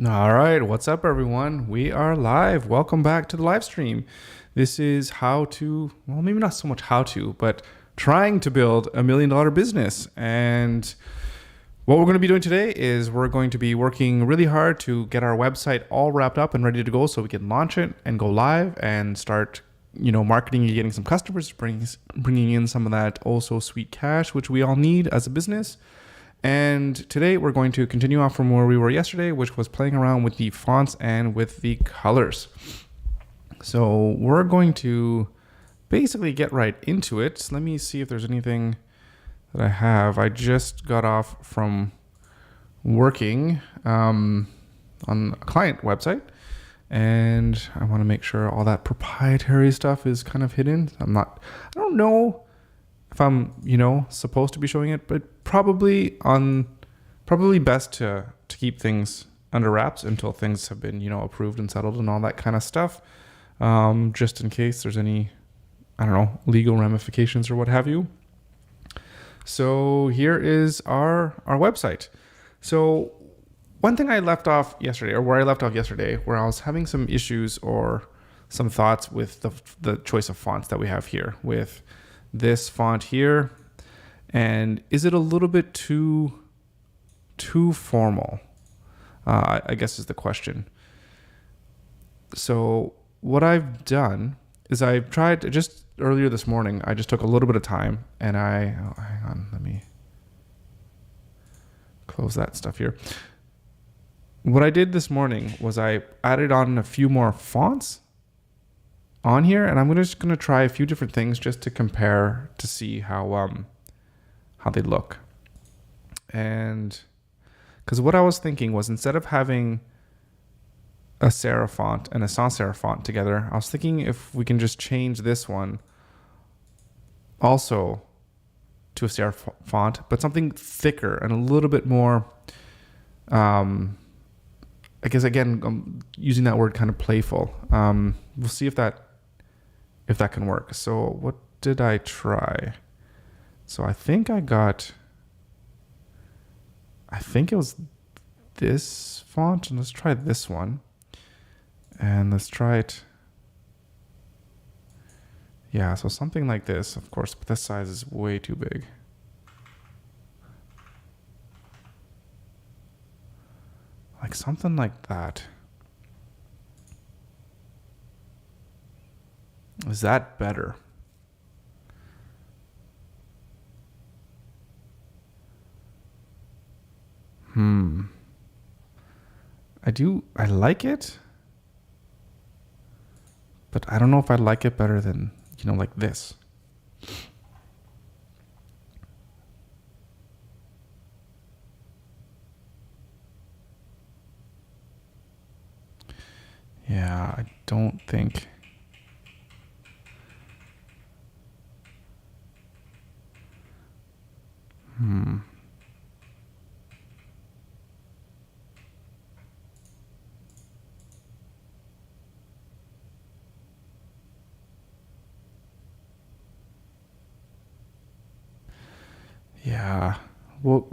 All right, what's up, everyone? We are live. Welcome back to the live stream. This is how to, well, maybe not so much how to, but trying to build $1 million business. And what we're going to be doing today is we're going to be working really hard to get our website all wrapped up and ready to go so we can launch it and go live and start, marketing and getting some customers, bringing in some of that also sweet cash, which we all need as a business. And today we're going to continue off from where we were yesterday, which was playing around with the fonts and with the colors. So we're going to basically get right into it. Let me see if there's anything that I have. I just got off from working on a client website, and I want to make sure all that proprietary stuff is kind of hidden. I don't know if I'm, supposed to be showing it, but probably best to keep things under wraps until things have been, approved and settled and all that kind of stuff. Just in case there's any, legal ramifications or what have you. So here is our website. So one thing I left off yesterday, where I was having some issues or some thoughts with the choice of fonts that we have here with this font here, and is it a little bit too formal? I guess is the question. So what I've done is I've tried just earlier this morning. I just took a little bit of time and hang on, let me close that stuff here. What I did this morning was I added on a few more fonts on here, and I'm just going to try a few different things just to compare to see how they look. And because what I was thinking was, instead of having a serif font and a sans serif font together, I was thinking if we can just change this one also to a serif font, but something thicker and a little bit more, I guess, again, I'm using that word kind of playful. We'll see if that can work. So what did I try? So I think it was this font, and let's try this one. And let's try it. Yeah, so something like this, of course, but this size is way too big. Like something like that. Is that better? I like it, but I don't know if I like it better than, like this. Yeah, I don't think. Yeah, well,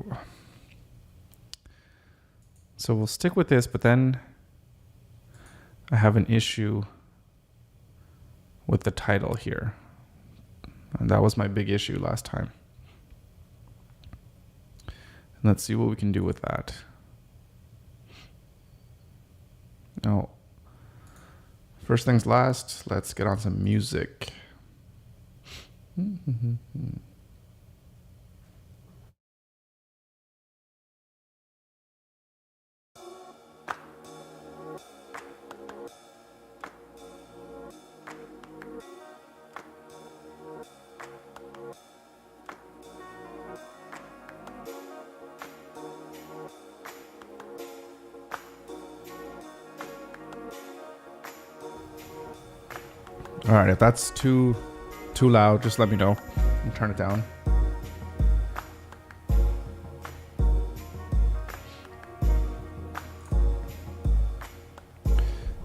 so we'll stick with this, but then I have an issue with the title here. And that was my big issue last time. And let's see what we can do with that. Now, first things last, let's get on some music. All right, if that's too loud, just let me know and turn it down.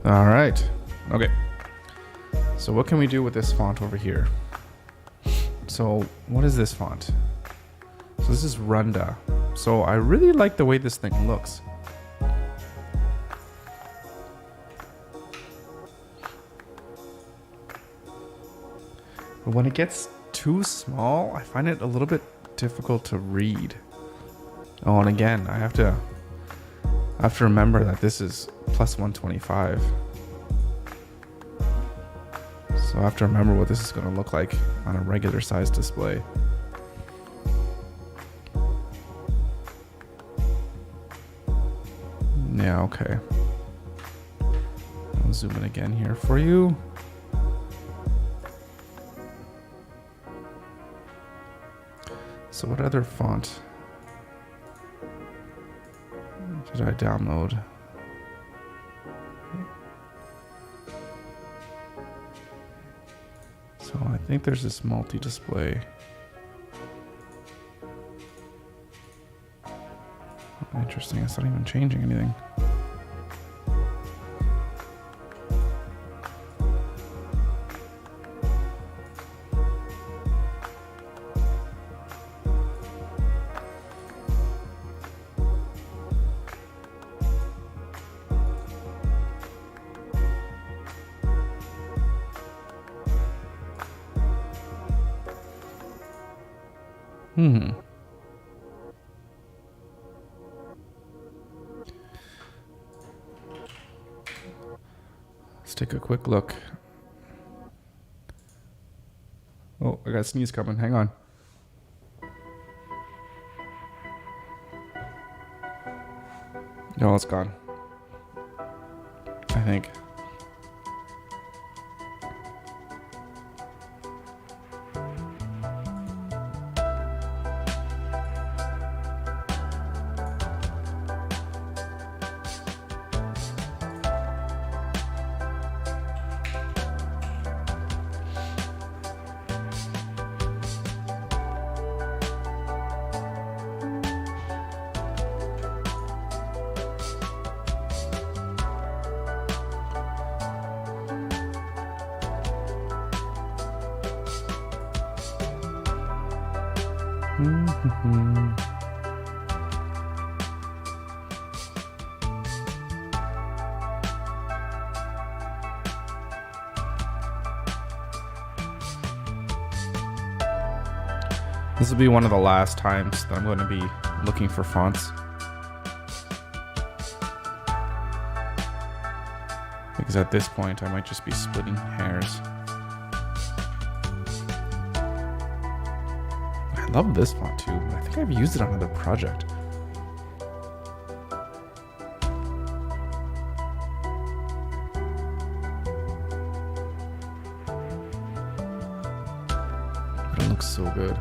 All right. Okay. So what can we do with this font over here? So what is this font? So this is Runda. So I really like the way this thing looks. But when it gets too small, I find it a little bit difficult to read. Oh, and again, I have to remember that this is plus 125. So I have to remember what this is going to look like on a regular size display. Yeah, okay. I'll zoom in again here for you. So what other font did I download? So I think there's this multi-display. Interesting, it's not even changing anything. Let's take a quick look. Oh, I got a sneeze coming. Hang on. No, it's gone. I think. This will be one of the last times that I'm going to be looking for fonts. Because at this point, I might just be splitting hairs. I love this font too. I think I've used it on another project. But it looks so good.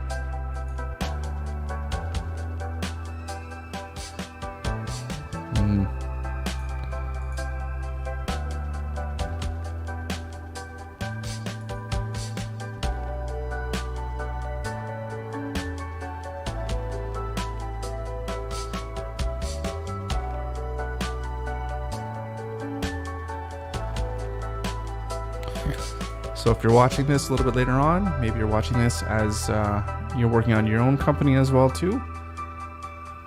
So if you're watching this a little bit later on, maybe you're watching this as you're working on your own company as well too.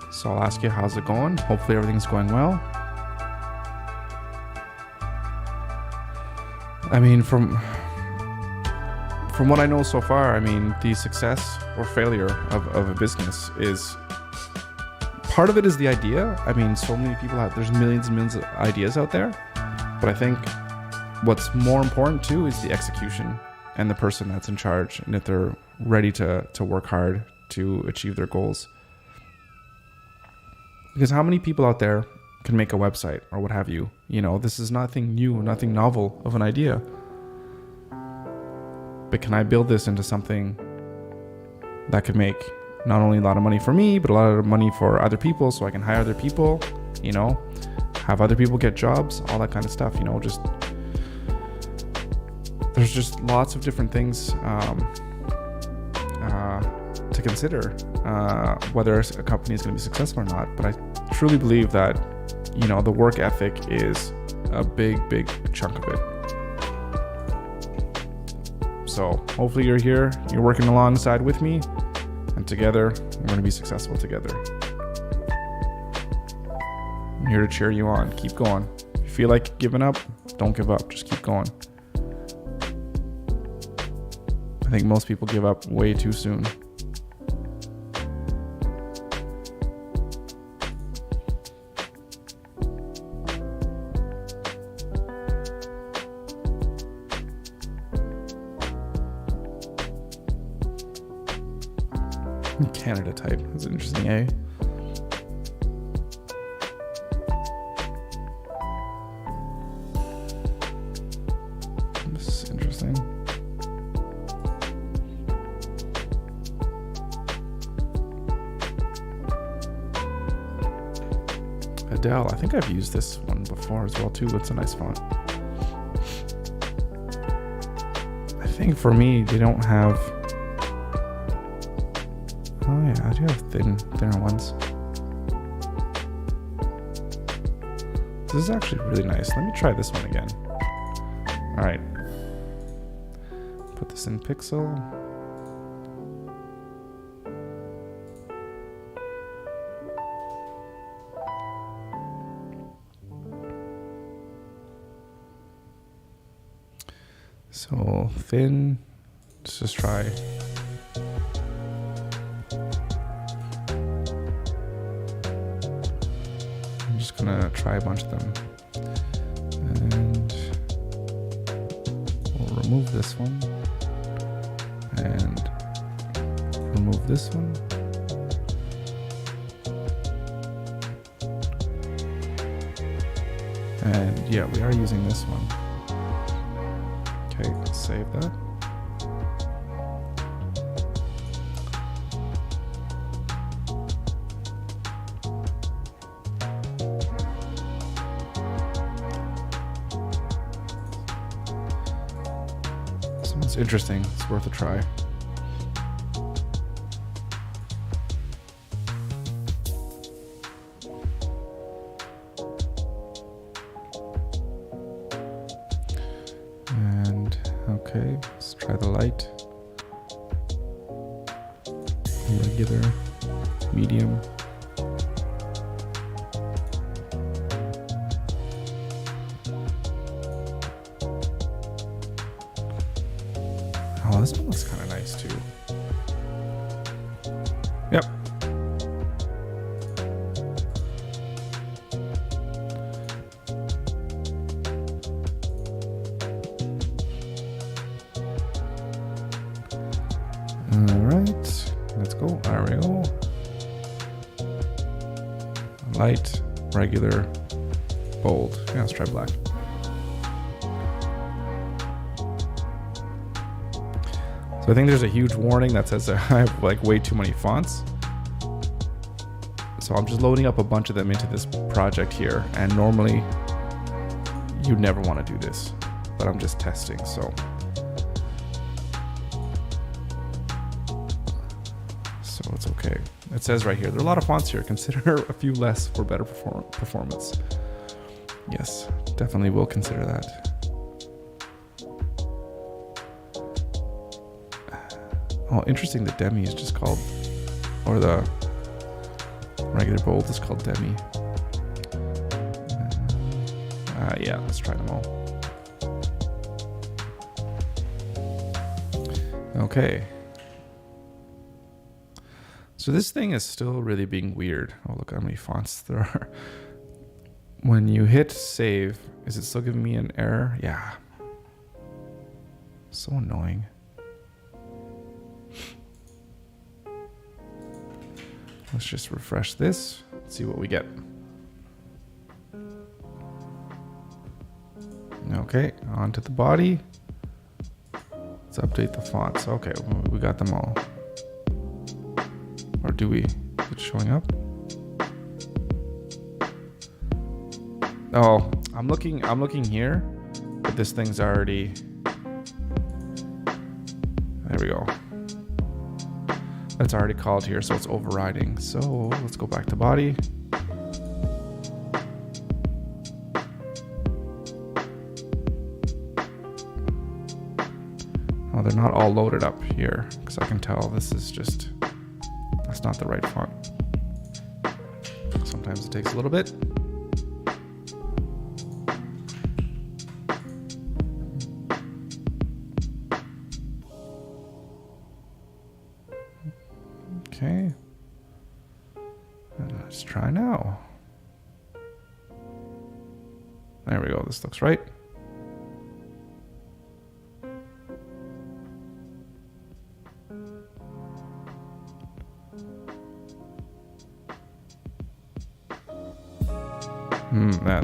So I'll ask you, how's it going? Hopefully everything's going well. I mean, from what I know so far, I mean, the success or failure of a business is, part of it is the idea. I mean, so many people there's millions and millions of ideas out there, but I think what's more important too is the execution and the person that's in charge, and if they're ready to work hard to achieve their goals. Because how many people out there can make a website or what have you? You know, this is nothing new, nothing novel of an idea. But can I build this into something that could make not only a lot of money for me, but a lot of money for other people, so I can hire other people, you know, have other people get jobs, all that kind of stuff, you know, just there's just lots of different things to consider whether a company is going to be successful or not. But I truly believe that, you know, the work ethic is a big chunk of it. So hopefully you're here, you're working alongside with me, and together we're going to be successful together. I'm here to cheer you on. Keep going. If you feel like giving up, don't give up. Just keep going. I think most people give up way too soon. Canada type. That's interesting, eh? This is interesting. Adele. I think I've used this one before as well too. It's a nice font. I think for me, they don't have... Oh yeah, I do have thinner ones. This is actually really nice. Let me try this one again. All right. Put this in Pixel. So thin. Let's just try. Gonna try a bunch of them, and we'll remove this one and remove this one, and yeah, we are using this one. Okay, let's save that. It's interesting. It's worth a try. And okay, let's try the light. Regular, medium. Oh, this one looks kind of nice too. Yep. All right, let's go. Arial. Light, regular, bold. Yeah, let's try black. So I think there's a huge warning that says I have like way too many fonts. So I'm just loading up a bunch of them into this project here. And normally you'd never want to do this, but I'm just testing. So it's okay. It says right here, there are a lot of fonts here. Consider a few less for better performance. Yes, definitely will consider that. Oh, interesting. The demi is just called, or the regular bold is called demi. Yeah, let's try them all. Okay. So this thing is still really being weird. Oh, look how many fonts there are. When you hit save, is it still giving me an error? Yeah. So annoying. Let's just refresh this, see what we get. Okay, on to the body. Let's update the fonts. Okay, we got them all. Or do we? Is it showing up? Oh, I'm looking here, but this thing's already... There we go. It's already called here, so it's overriding. So let's go back to body. Oh, they're not all loaded up here, because I can tell this is just, that's not the right font. Sometimes it takes a little bit. Okay. And let's try now. There we go. This looks right.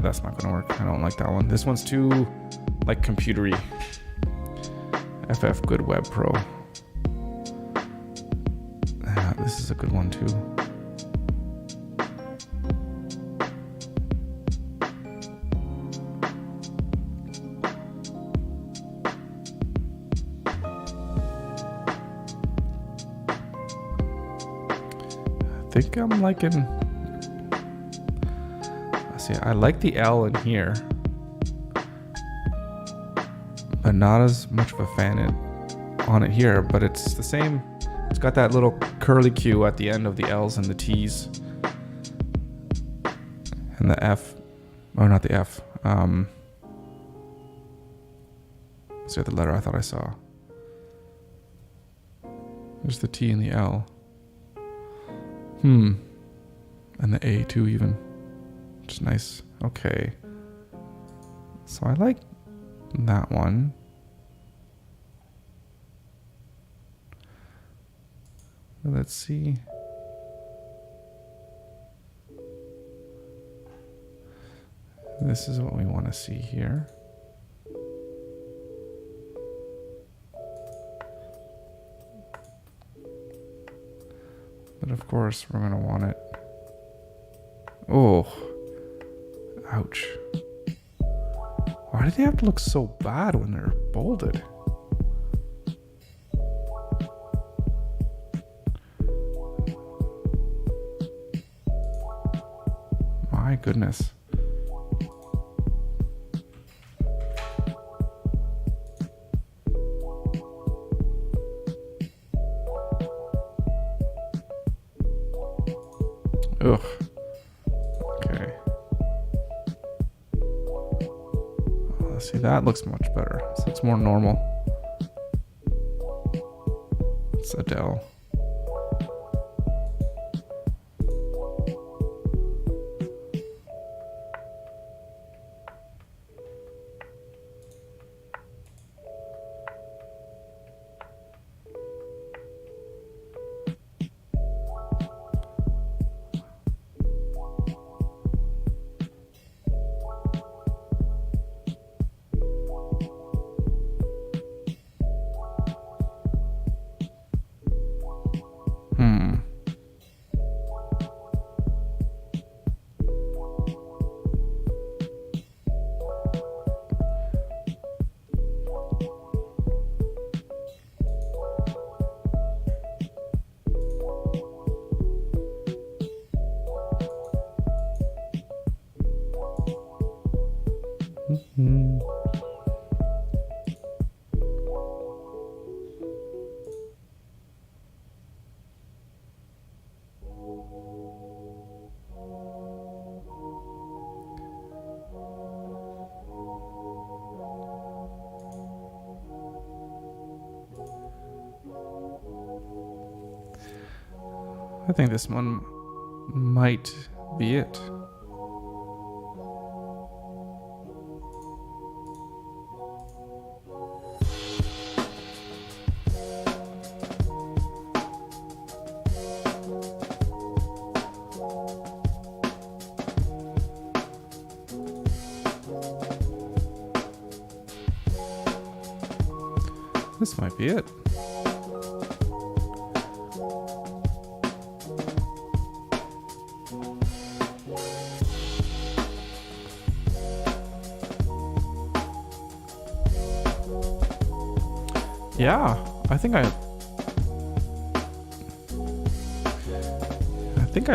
That's not gonna work. I don't like that one. This one's too like computery. FF Good Web Pro. This is a good one too. I think I'm liking. See, I like the L in here, but not as much of a fan on it here. But it's the same. It's got that little curly Q at the end of the L's and the T's, and the F. Oh, not the F. What's the other letter I thought I saw? There's the T and the L. And the A too, even. Which is nice. Okay. So I like that one. Let's see. This is what we want to see here. But of course, we're going to want it. Oh. Ouch. Why do they have to look so bad when they're bolded? My goodness. Ugh. Okay. See, that looks much better. So it's more normal. It's Adele. I think this one might be it. This might be it. Yeah, I think I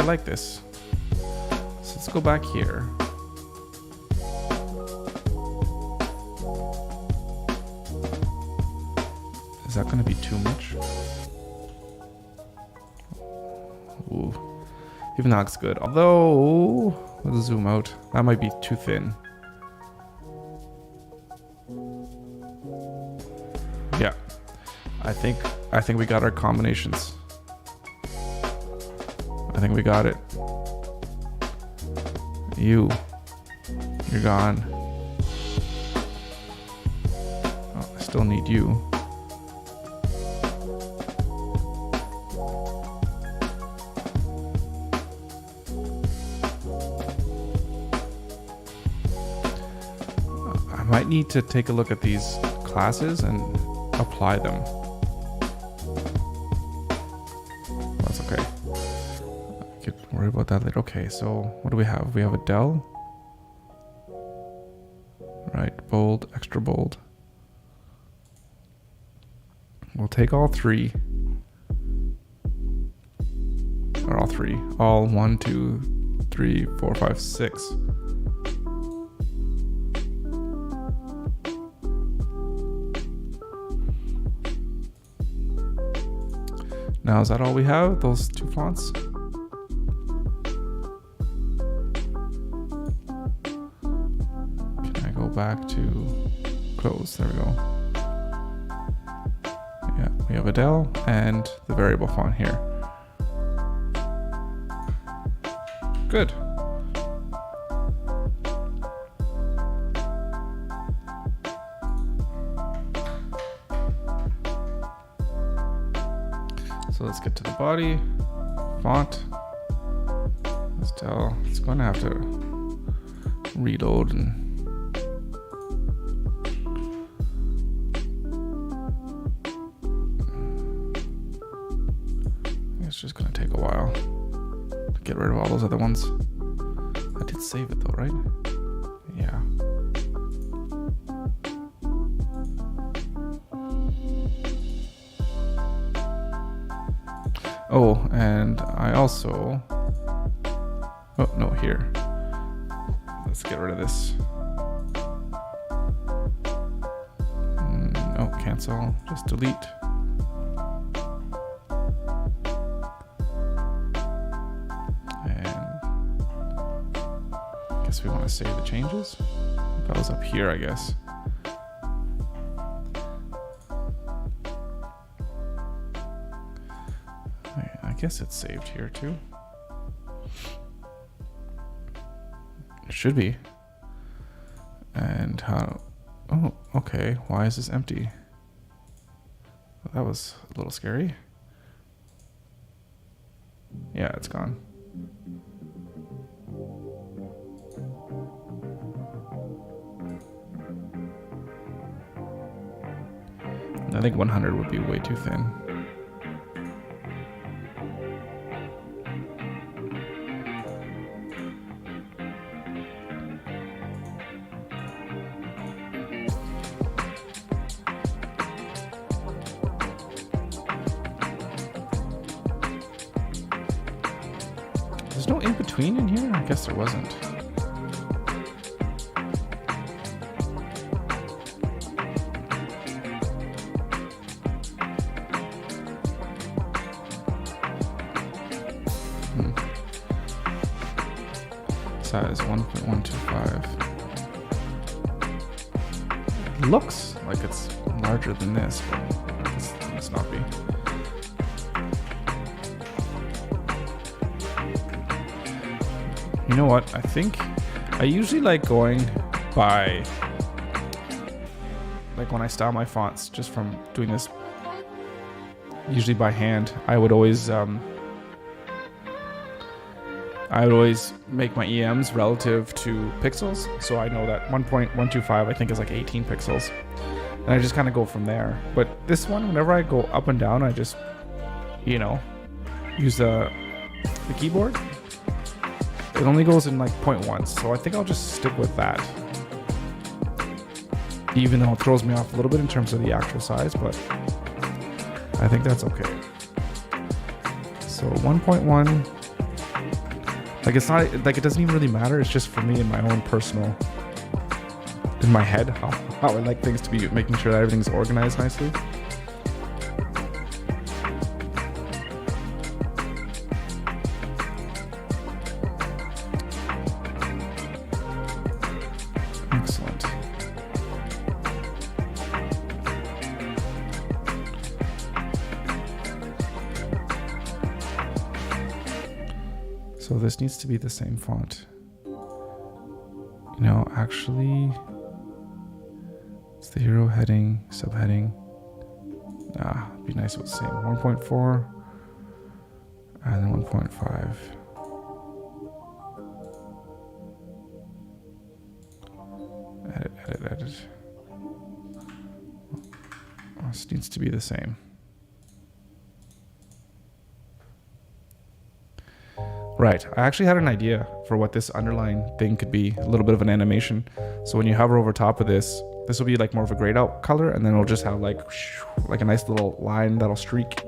like this. So let's go back here. Is that going to be too much? Ooh. Even that looks good. Although, let's zoom out. That might be too thin. Yeah. I think we got our combinations. I think we got it. You're gone. Oh, I still need you. I might need to take a look at these classes and apply them. That's okay. I could worry about that later. Okay, so what do we have? We have a del. Right, bold, extra bold. We'll take all three. Or all three. All 1, 2, 3, 4, 5, 6. Now, is that all we have? Those two fonts? Can I go back to close? There we go. Yeah, we have a del and the variable font here. Good. So let's get to the body, font. Let's tell, it's going to have to reload and it's just going to take a while to get rid of all those other ones. I did save it though, right? Yeah. Oh, and I also, oh no, here. Let's get rid of this. Oh, cancel, just delete. And I guess we want to save the changes. That was up here, I guess. I guess it's saved here too. It should be. And how? Oh, okay. Why is this empty? Well, that was a little scary. Yeah, it's gone. I think 100 would be way too thin. There's no in between in here? I guess there wasn't. Size 1.125. Looks like it's larger than this, but it must not be. You know what? I think I usually like going by, like when I style my fonts, just from doing this usually by hand. I would always make my EMs relative to pixels, so I know that 1.125 I think is like 18 pixels, and I just kind of go from there. But this one, whenever I go up and down, I just, you know, use the keyboard. It only goes in like 0.1, so I think I'll just stick with that, even though it throws me off a little bit in terms of the actual size, but I think that's okay. So 1.1. Like, it's not, like, it doesn't even really matter. It's just for me in my own personal, in my head, how I like things to be, making sure that everything's organized nicely. Excellent. So this needs to be the same font. You know, actually, it's the hero heading, subheading. It'd be nice if it was the same. 1.4 and then 1.5. Edit. This needs to be the same. Right, I actually had an idea for what this underline thing could be, a little bit of an animation. So when you hover over top of this, this will be like more of a grayed out color, and then it'll just have like a nice little line that'll streak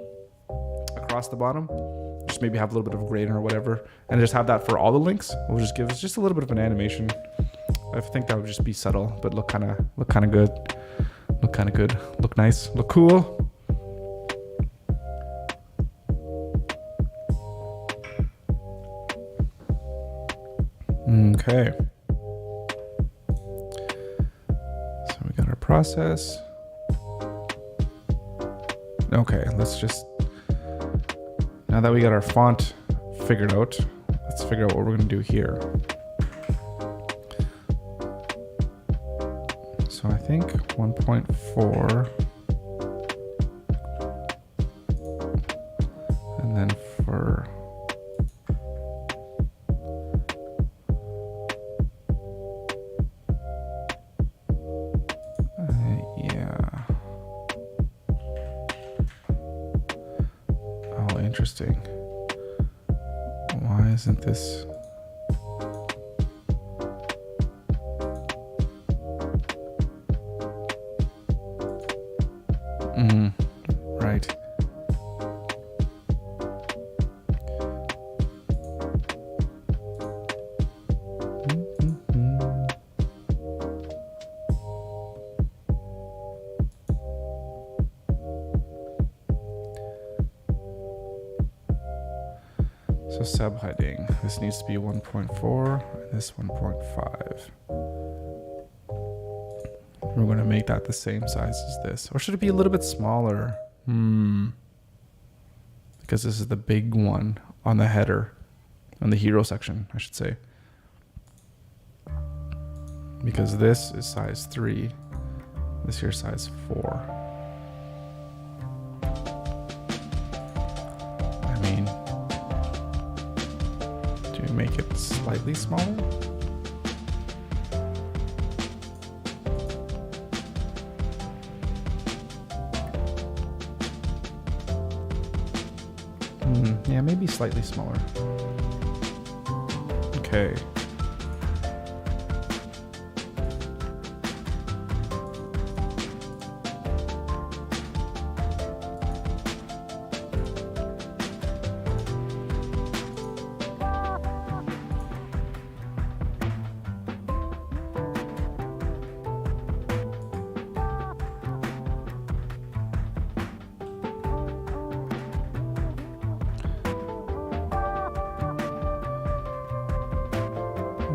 across the bottom. Just maybe have a little bit of grain or whatever, and just have that for all the links. We'll just give us just a little bit of an animation. I think that would just be subtle, but look kind of good. Look kind of good. Look nice. Look cool. Okay. So we got our process. Okay, let's just, now that we got our font figured out, let's figure out what we're going to do here. So I think 1.4, and then for interesting. Why isn't this? Right. So subheading, this needs to be 1.4 and this 1.5. We're going to make that the same size as this. Or should it be a little bit smaller? Because this is the big one on the header, on the hero section, I should say. Because this is size 3, this here is size 4. I mean, do we make it slightly smaller? Yeah, maybe slightly smaller. Okay.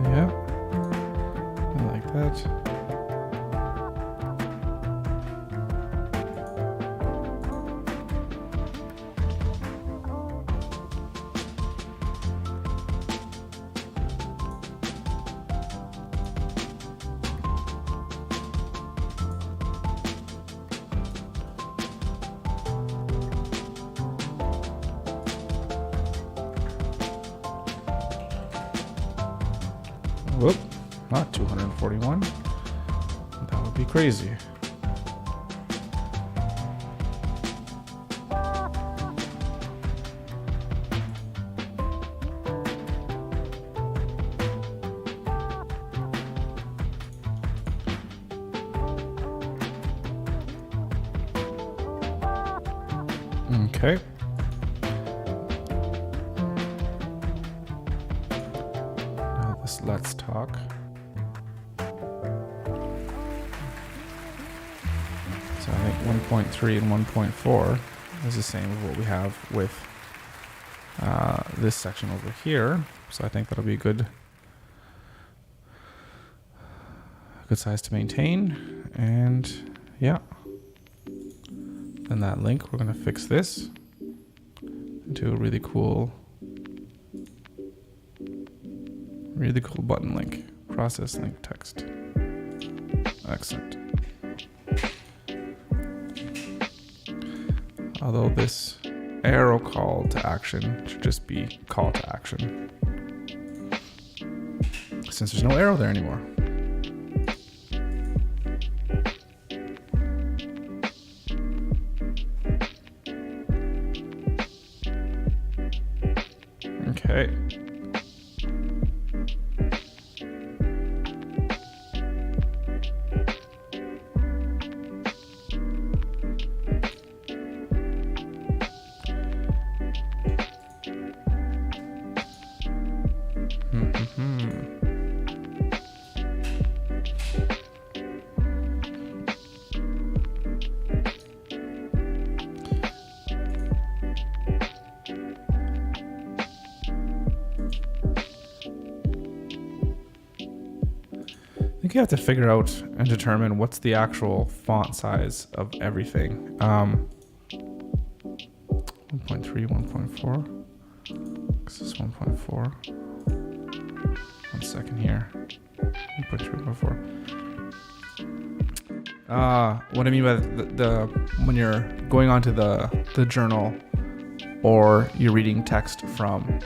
Yeah, I like that. Whoop, not 241. That would be crazy. Okay. Let's talk. So I think 1.3 and 1.4 is the same as what we have with this section over here. So I think that'll be a good size to maintain. And yeah, then that link, we're going to fix this into a really cool Read the cool button link. Process link text. Excellent. Although this arrow call to action should just be call to action, since there's no arrow there anymore. Okay. I think you have to figure out and determine what's the actual font size of everything. 1.3, 1.4. This is 1.4. 1 second here. 1.3, 1.4. What I mean by the when you're going onto the journal, or you're reading text from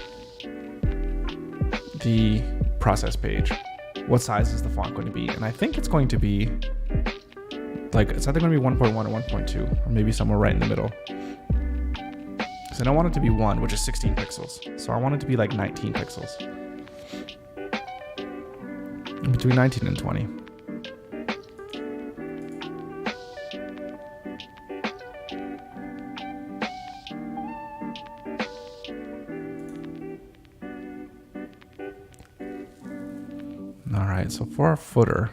the process page, what size is the font going to be? And I think it's going to be like, it's either going to be 1.1 or 1.2, or maybe somewhere right in the middle. Because I don't want it to be 1, which is 16 pixels. So I want it to be like 19 pixels. Between 19 and 20. All right, so for our footer,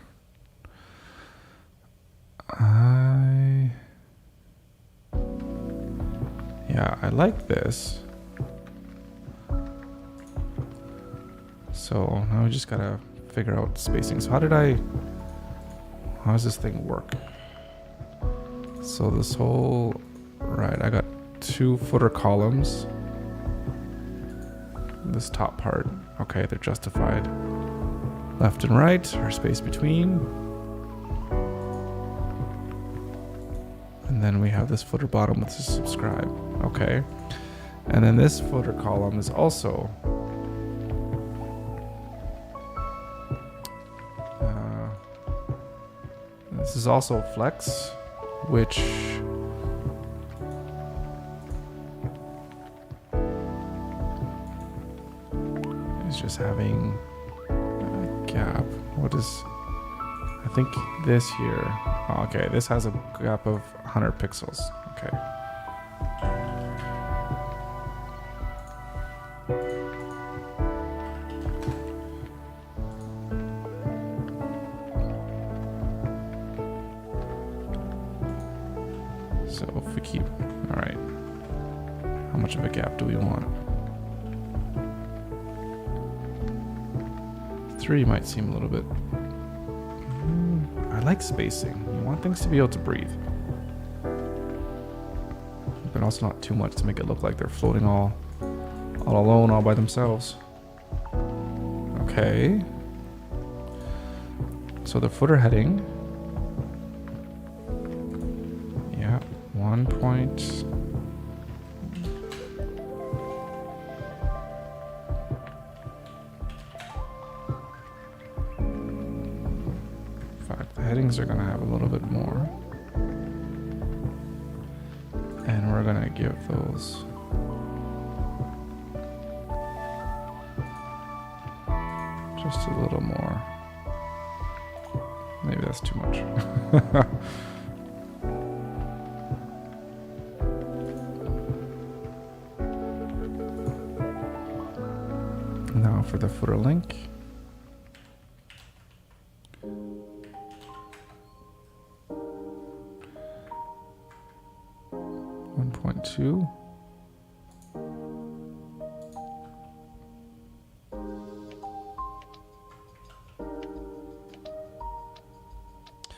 I like this. So now we just gotta figure out spacing. So how does this thing work? So this whole, right, I got 2 footer columns. This top part, okay, they're justified. Left and right, or space between. And then we have this footer bottom with the subscribe. Okay. And then this footer column is also this is also flex, which is just having a gap. What is, I think this here. Oh, okay, this has a gap of 100 pixels. Okay. So if we keep, all right, how much of a gap do we want? 3 might seem a little bit. I like spacing. You want things to be able to breathe, but also not too much to make it look like they're floating all alone, all by themselves. Okay. So the footer heading, yeah, 1 point. The headings are going to have a little bit more, and we're going to give those just a little more. Maybe that's too much. Now for the footer link. Two.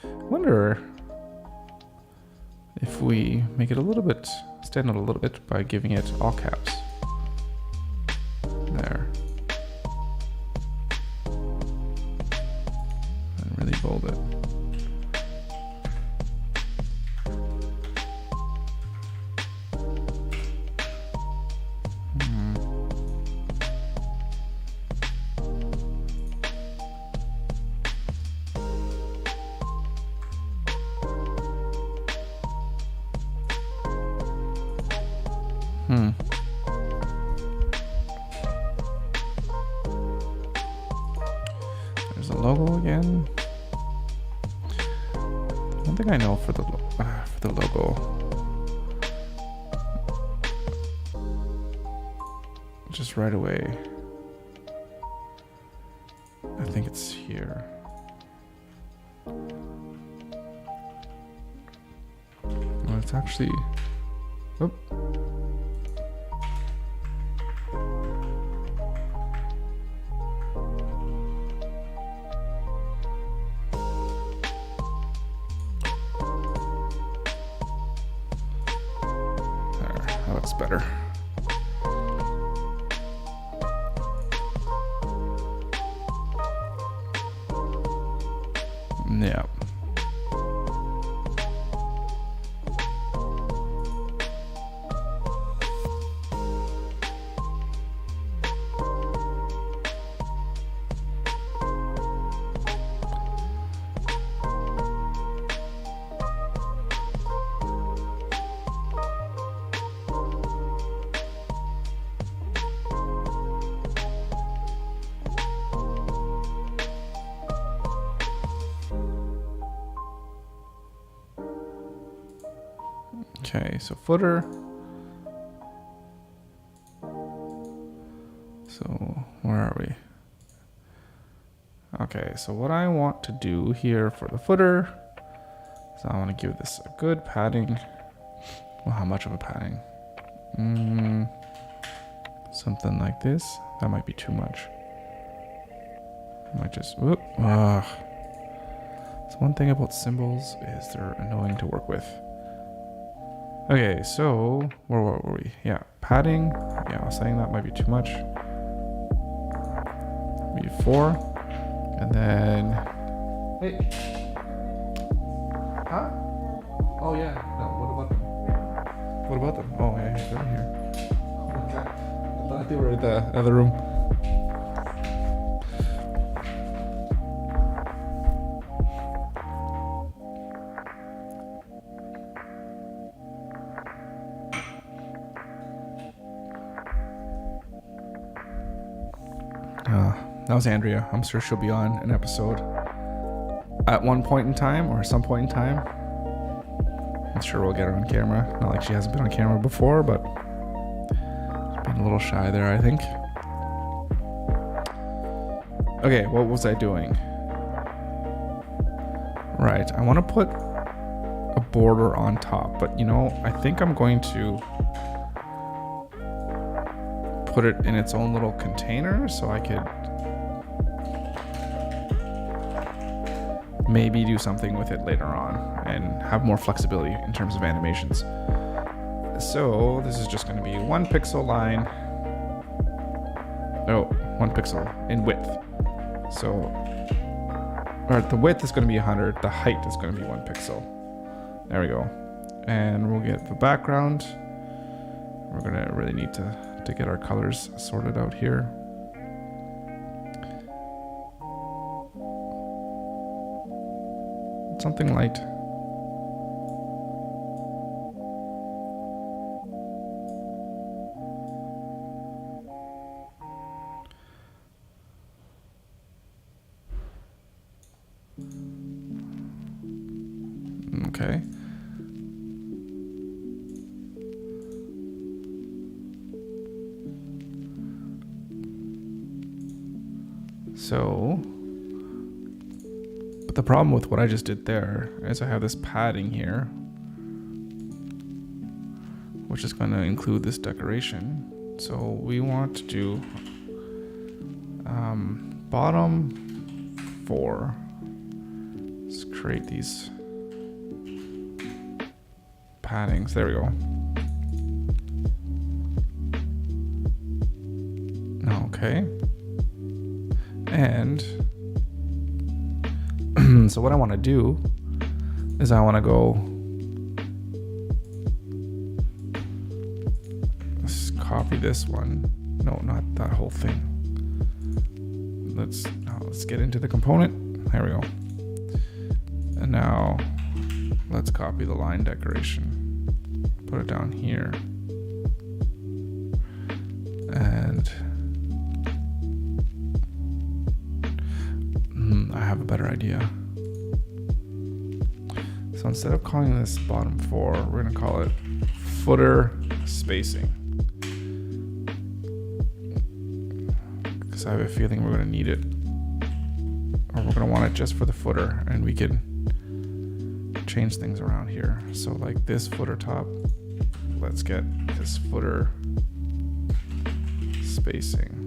Wonder if we make it a little bit, stand out a little bit by giving it all caps. There. logo again. One thing I know for the logo, just right away, I think it's here. Well, it's actually, oh. There, that looks better. Yeah. Okay, so footer. So where are we? Okay, so what I want to do here for the footer is I want to give this a good padding. Well, how much of a padding? Something like this. That might be too much. I might just, whoop. So one thing about symbols is they're annoying to work with. Okay, so where were we? Yeah, padding. Yeah, I was saying that might be too much. Maybe 4. And then, hey. Huh? Oh yeah. No, what about them? What about them? Oh yeah, they're in here. Okay. I thought they were in the other room. That was Andrea. I'm sure she'll be on an episode at one point in time or some point in time. I'm sure we'll get her on camera. Not like she hasn't been on camera before, but she's been a little shy there, I think. Okay, what was I doing? Right, I want to put a border on top, but you know, I think I'm going to put it in its own little container so I could maybe do something with it later on and have more flexibility in terms of animations. So this is just going to be 1 pixel line. Oh, 1 pixel in width. So, or the width is going to be 100. The height is going to be 1 pixel. There we go. And we'll get the background. We're going to really need to get our colors sorted out here. Something light. Okay. So, but the problem with what I just did there is I have this padding here, which is going to include this decoration. So we want to do bottom 4. Let's create these paddings. There we go. Okay. And so what I want to do is I want to go, let's copy this one. No, not that whole thing. Let's get into the component. There we go. And now let's copy the line decoration. Put it down here. And I a better idea. So instead of calling this bottom 4, we're going to call it footer spacing. Because I have a feeling we're going to need it. Or we're going to want it just for the footer, and we can change things around here. So like this footer top, let's get this footer spacing.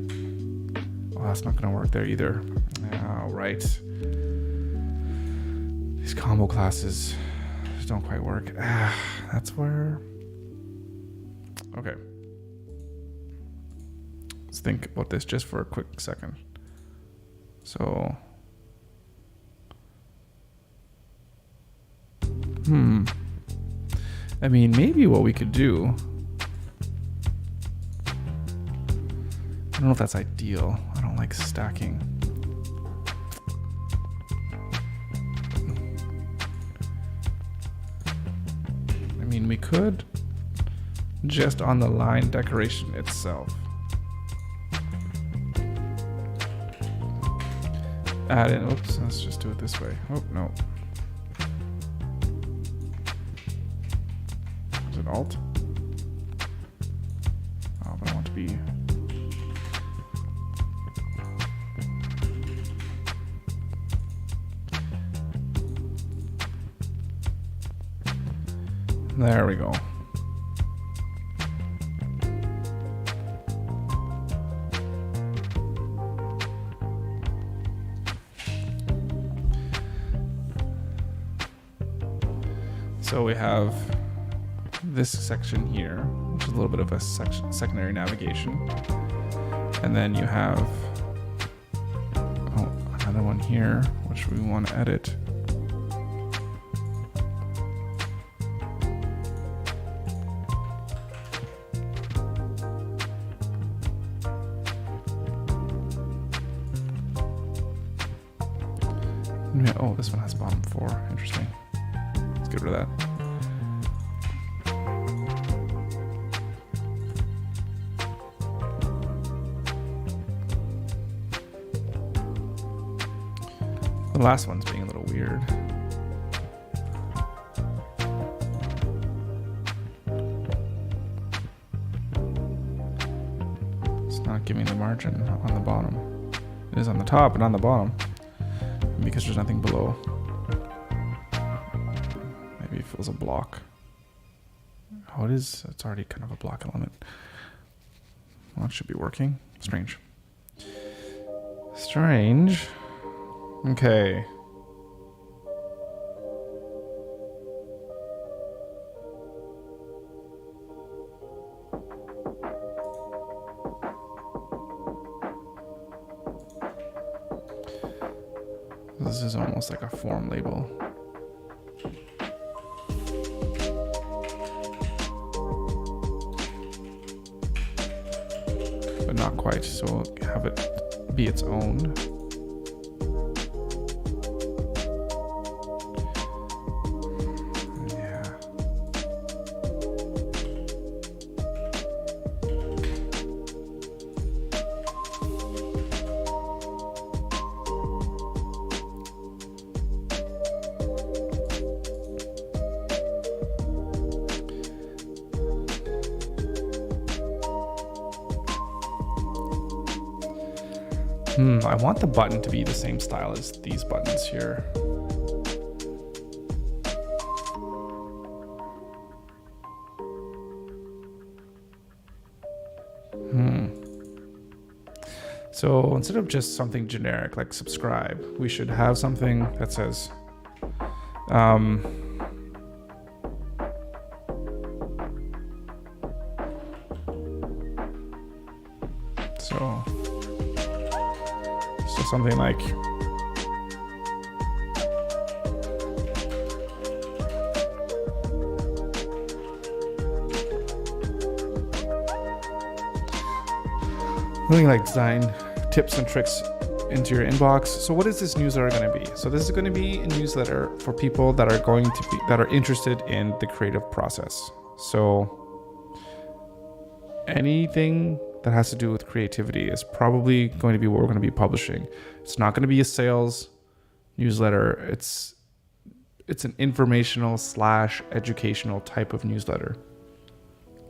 Oh, that's not going to work there either. All right. These combo classes don't quite work. That's where... Okay. Let's think about this just for a quick second. So... I mean, maybe what we could do... I don't know if that's ideal. I don't like stacking. I mean, we could just on the line decoration itself add in, oops, let's just do it this way. Oh, no. Is it Alt? Oh, but I want to be... There we go. So we have this section here, which is a little bit of a secondary navigation. And then you have another one here, which we want to edit. Oh, this one has bottom 4. Interesting. Let's get rid of that. The last one's being a little weird. It's not giving the margin on the bottom. It is on the top, but on the bottom. Because there's nothing below. Maybe it feels a block. Oh, it is. It's already kind of a block element. Well, it should be working. Strange. Strange. Okay. This is almost like a form label. But not quite, so we'll have it be its own. I want the button to be the same style as these buttons here. So instead of just something generic like subscribe, we should have something that says so something like design tips and tricks into your inbox. So what is this newsletter going to be? So this is going to be a newsletter for people that are interested in the creative process. So anything that has to do with creativity is probably going to be what we're going to be publishing. It's not going to be a sales newsletter. It's an informational / educational type of newsletter.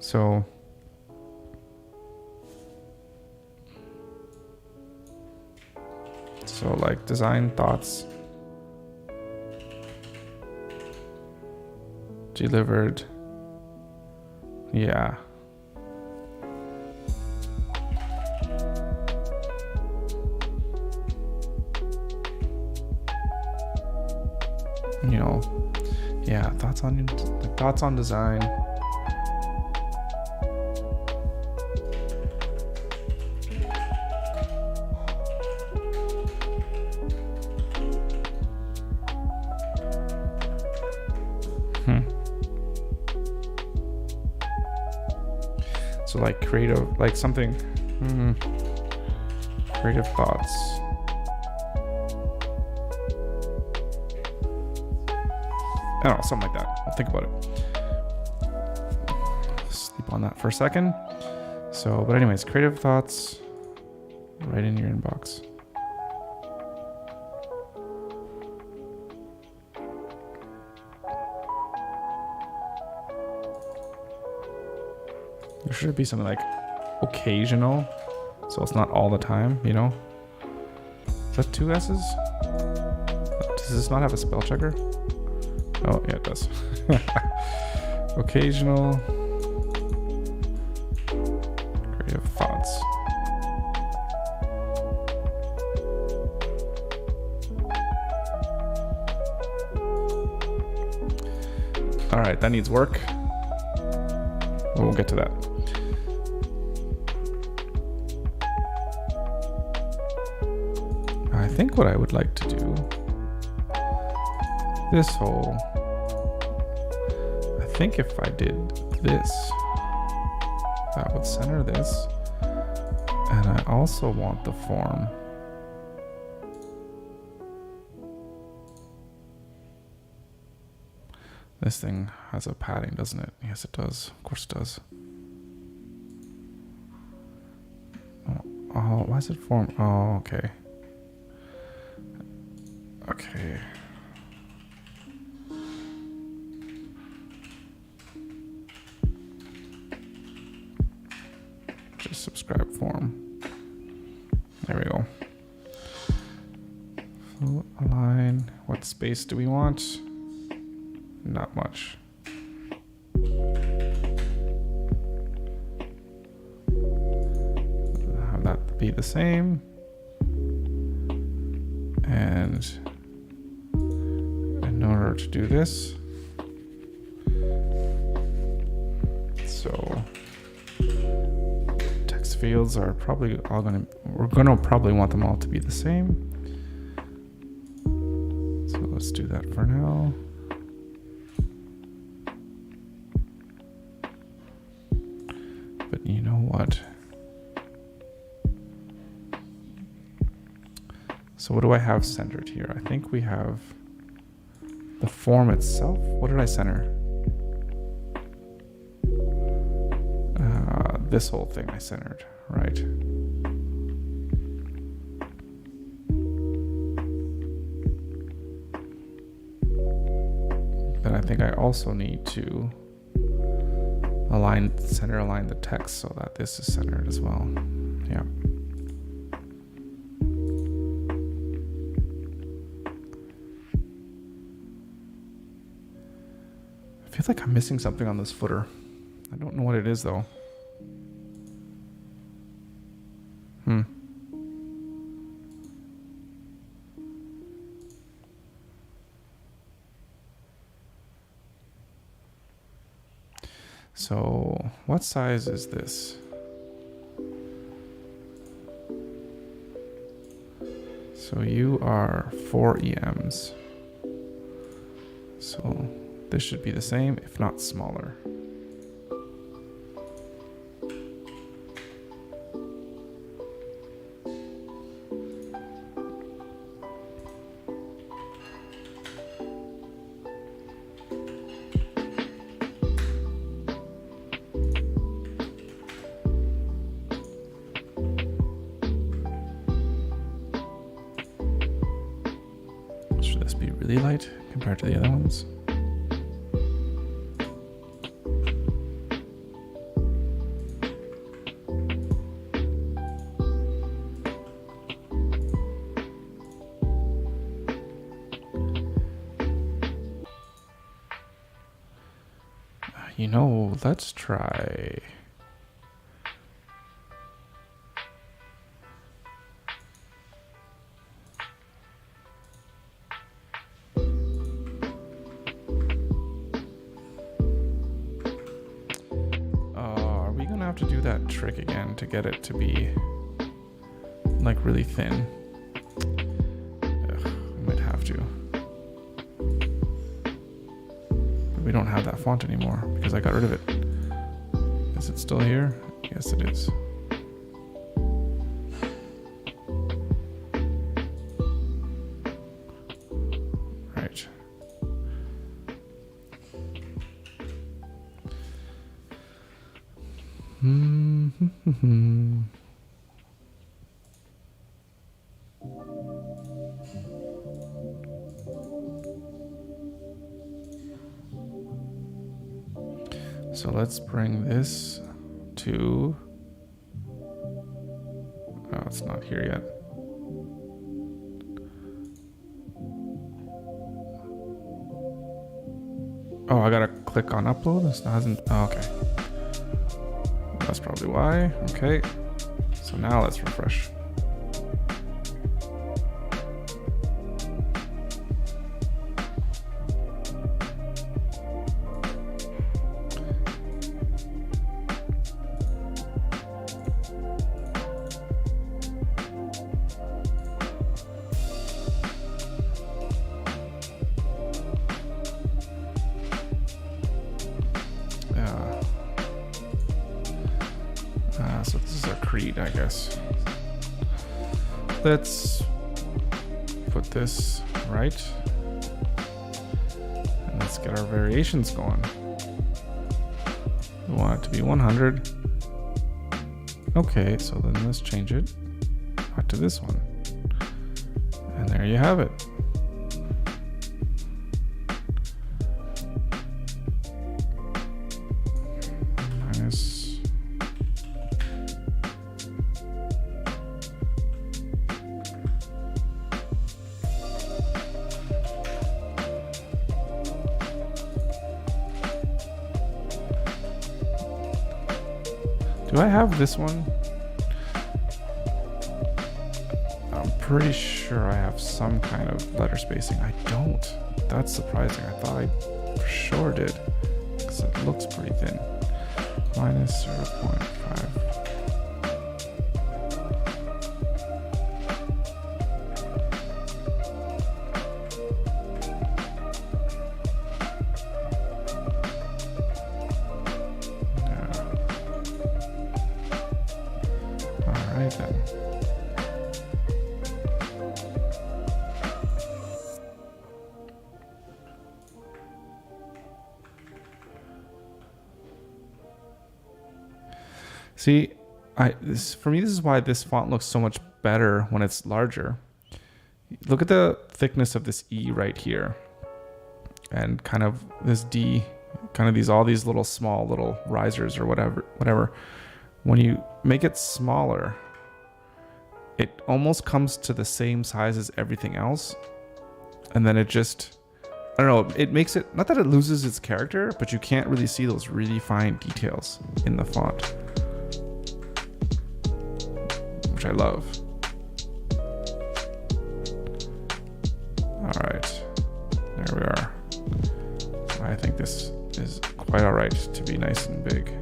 So like design thoughts delivered. Yeah. Yeah, thoughts on design. So like creative, like something, creative thoughts. I don't know, something like that. I'll think about it. Sleep on that for a second. So, but anyways, creative thoughts right in your inbox. There should be something like occasional, so it's not all the time, Is that 2 S's? Does this not have a spell checker? Oh, yeah, it does. Occasional creative thoughts. All right, that needs work. But we'll get to that. I think what I would like to do, I think if I did this, that would center this. And I also want the form. This thing has a padding, doesn't it? Yes, it does. Of course it does. Oh, why is it form? Oh, okay. Okay. Just subscribe form. There we go. Full align. What space do we want? Not much. Have that be the same. And in order to do this, so text fields are probably all we're gonna probably want them all to be the same. So let's do that for now. But you know what? So what do I have centered here? I think we have the form itself. What did I center? This whole thing I centered, right? But I think I also need to center align the text so that this is centered as well. Yeah. I feel like I'm missing something on this footer. I don't know what it is though. So what size is this? So you are 4 EMs. So this should be the same, if not smaller. this be really light compared to the other ones? You know, let's try. Are we gonna have to do that trick again to get it to be like really thin? Ugh, we might have to. But we don't have that font anymore because I got rid of it. Is it still here? Yes, it is. Right. So let's bring this to, oh, it's not here yet. Oh, I gotta click on upload. This hasn't, oh, okay. That's probably why. Okay. So now let's refresh. So this is our creed, I guess. Let's put this right. And let's get our variations going. We want it to be 100. Okay, so then let's change it back to this one. And there you have it. Minus. Do I have this one? I'm pretty sure I have some kind of letter spacing. I don't. That's surprising. I thought I for sure did, because it looks pretty thin. Minus 0.5. Then. See, for me, this is why this font looks so much better when it's larger. Look at the thickness of this E right here, and kind of this D, kind of all these little small little risers or whatever. When you make it smaller, it almost comes to the same size as everything else. And then it just, I don't know, it makes it, not that it loses its character, but you can't really see those really fine details in the font, which I love. All right, there we are. I think this is quite all right to be nice and big.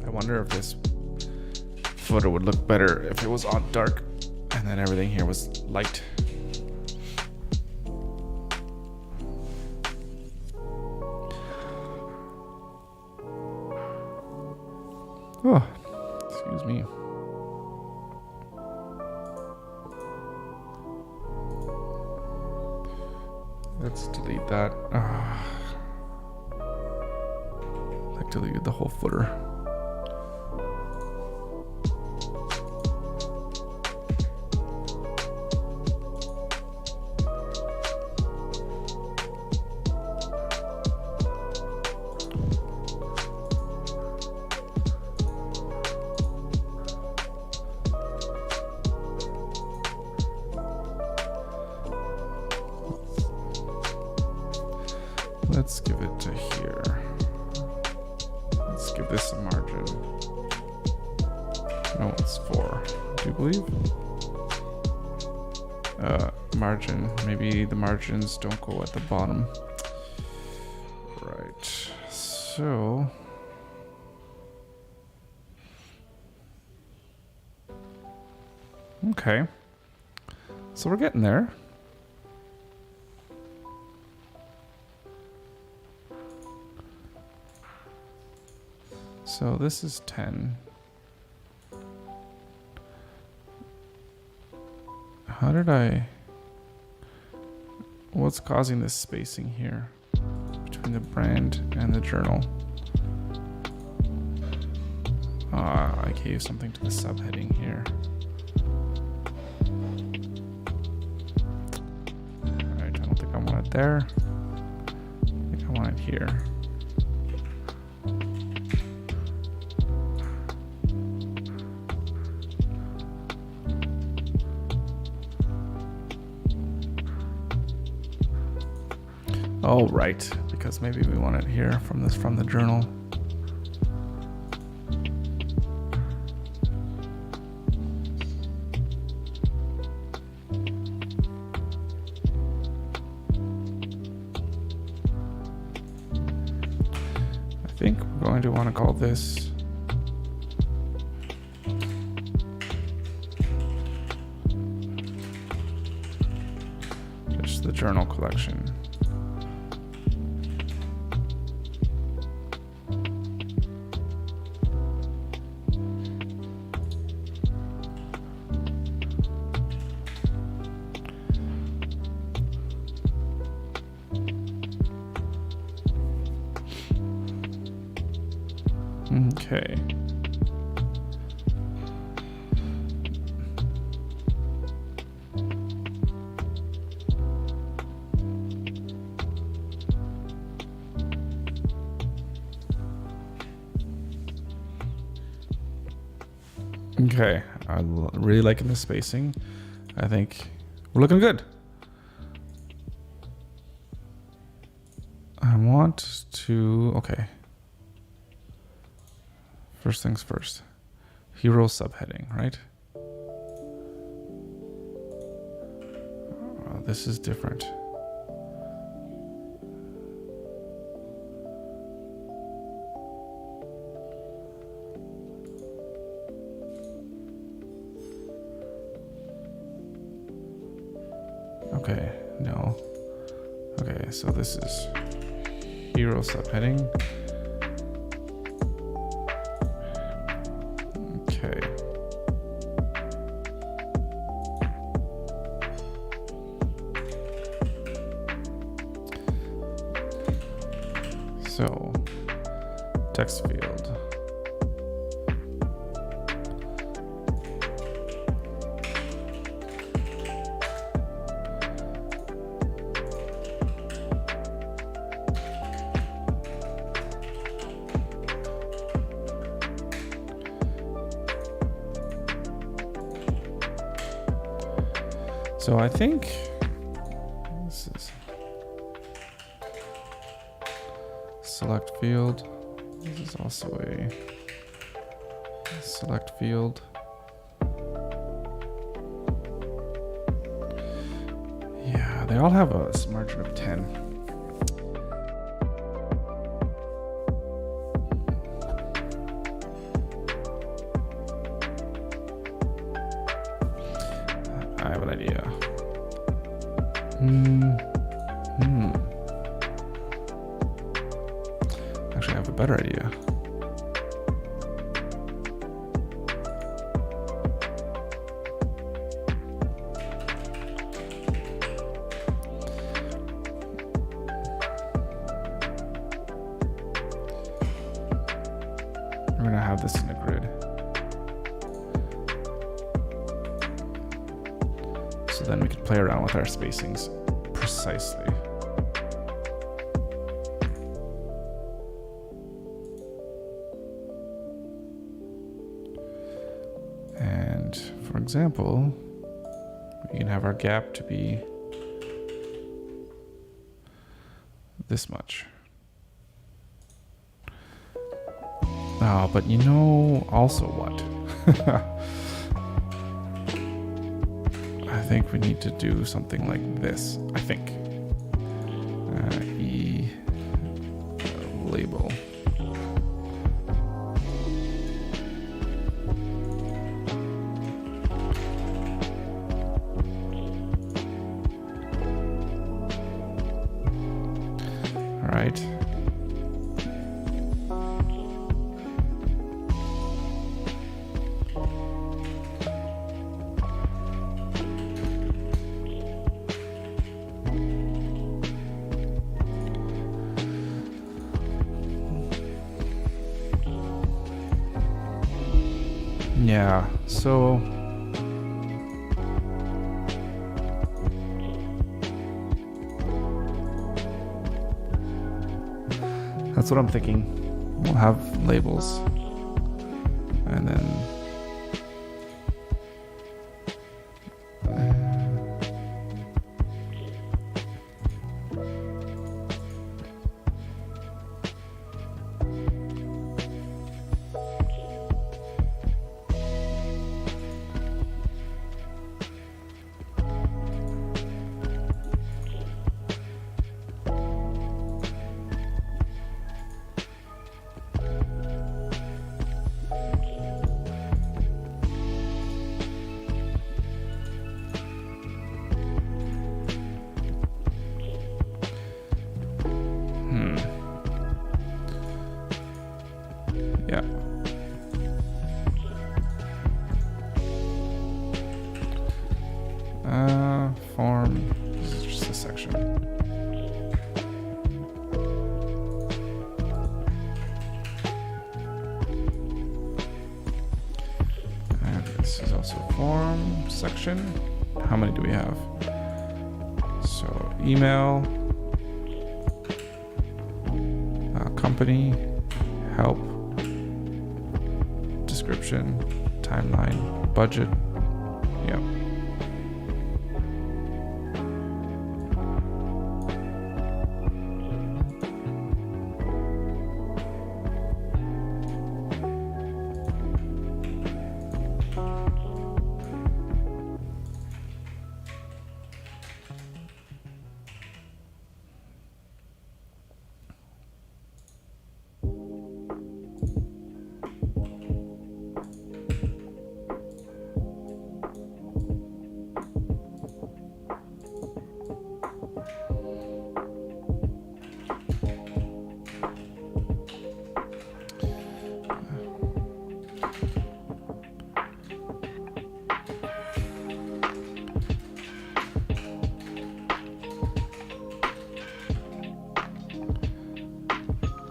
I wonder if this footer would look better if it was on dark and then everything here was light. Oh, excuse me. delete that. I'd like to delete the whole footer. Let's give it to here. Let's give this a margin. No, it's 4. Do you believe? Margin. Maybe the margins don't go at the bottom. Right. So. Okay. So we're getting there. So this is 10. How did what's causing this spacing here between the brand and the journal? I gave something to the subheading here. Alright, I don't think I want it there. I think I want it here. Oh, right, because maybe we want it here from the journal. I think we're going to want to call this just the journal collection. Okay. Okay, I'm really liking the spacing. I think we're looking good. I want to, okay. First things first. Hero subheading, right? Oh, this is different. Okay, no. Okay, so this is hero subheading. Okay. So, text field. So I think this is select field. This is also a select field. Yeah, they all have a margin of 10. I have an idea. Actually, I have a better idea. then we could play around with our spacings precisely. And for example, we can have our gap to be this much. Oh, but you know also what? I think we need to do something like this, I think. Label. All right. Yeah, so that's what I'm thinking. We'll have labels and then yeah. Form, this is just a section. And this is also a form section. How many do we have? So email, company, help, description, timeline, budget. Yep.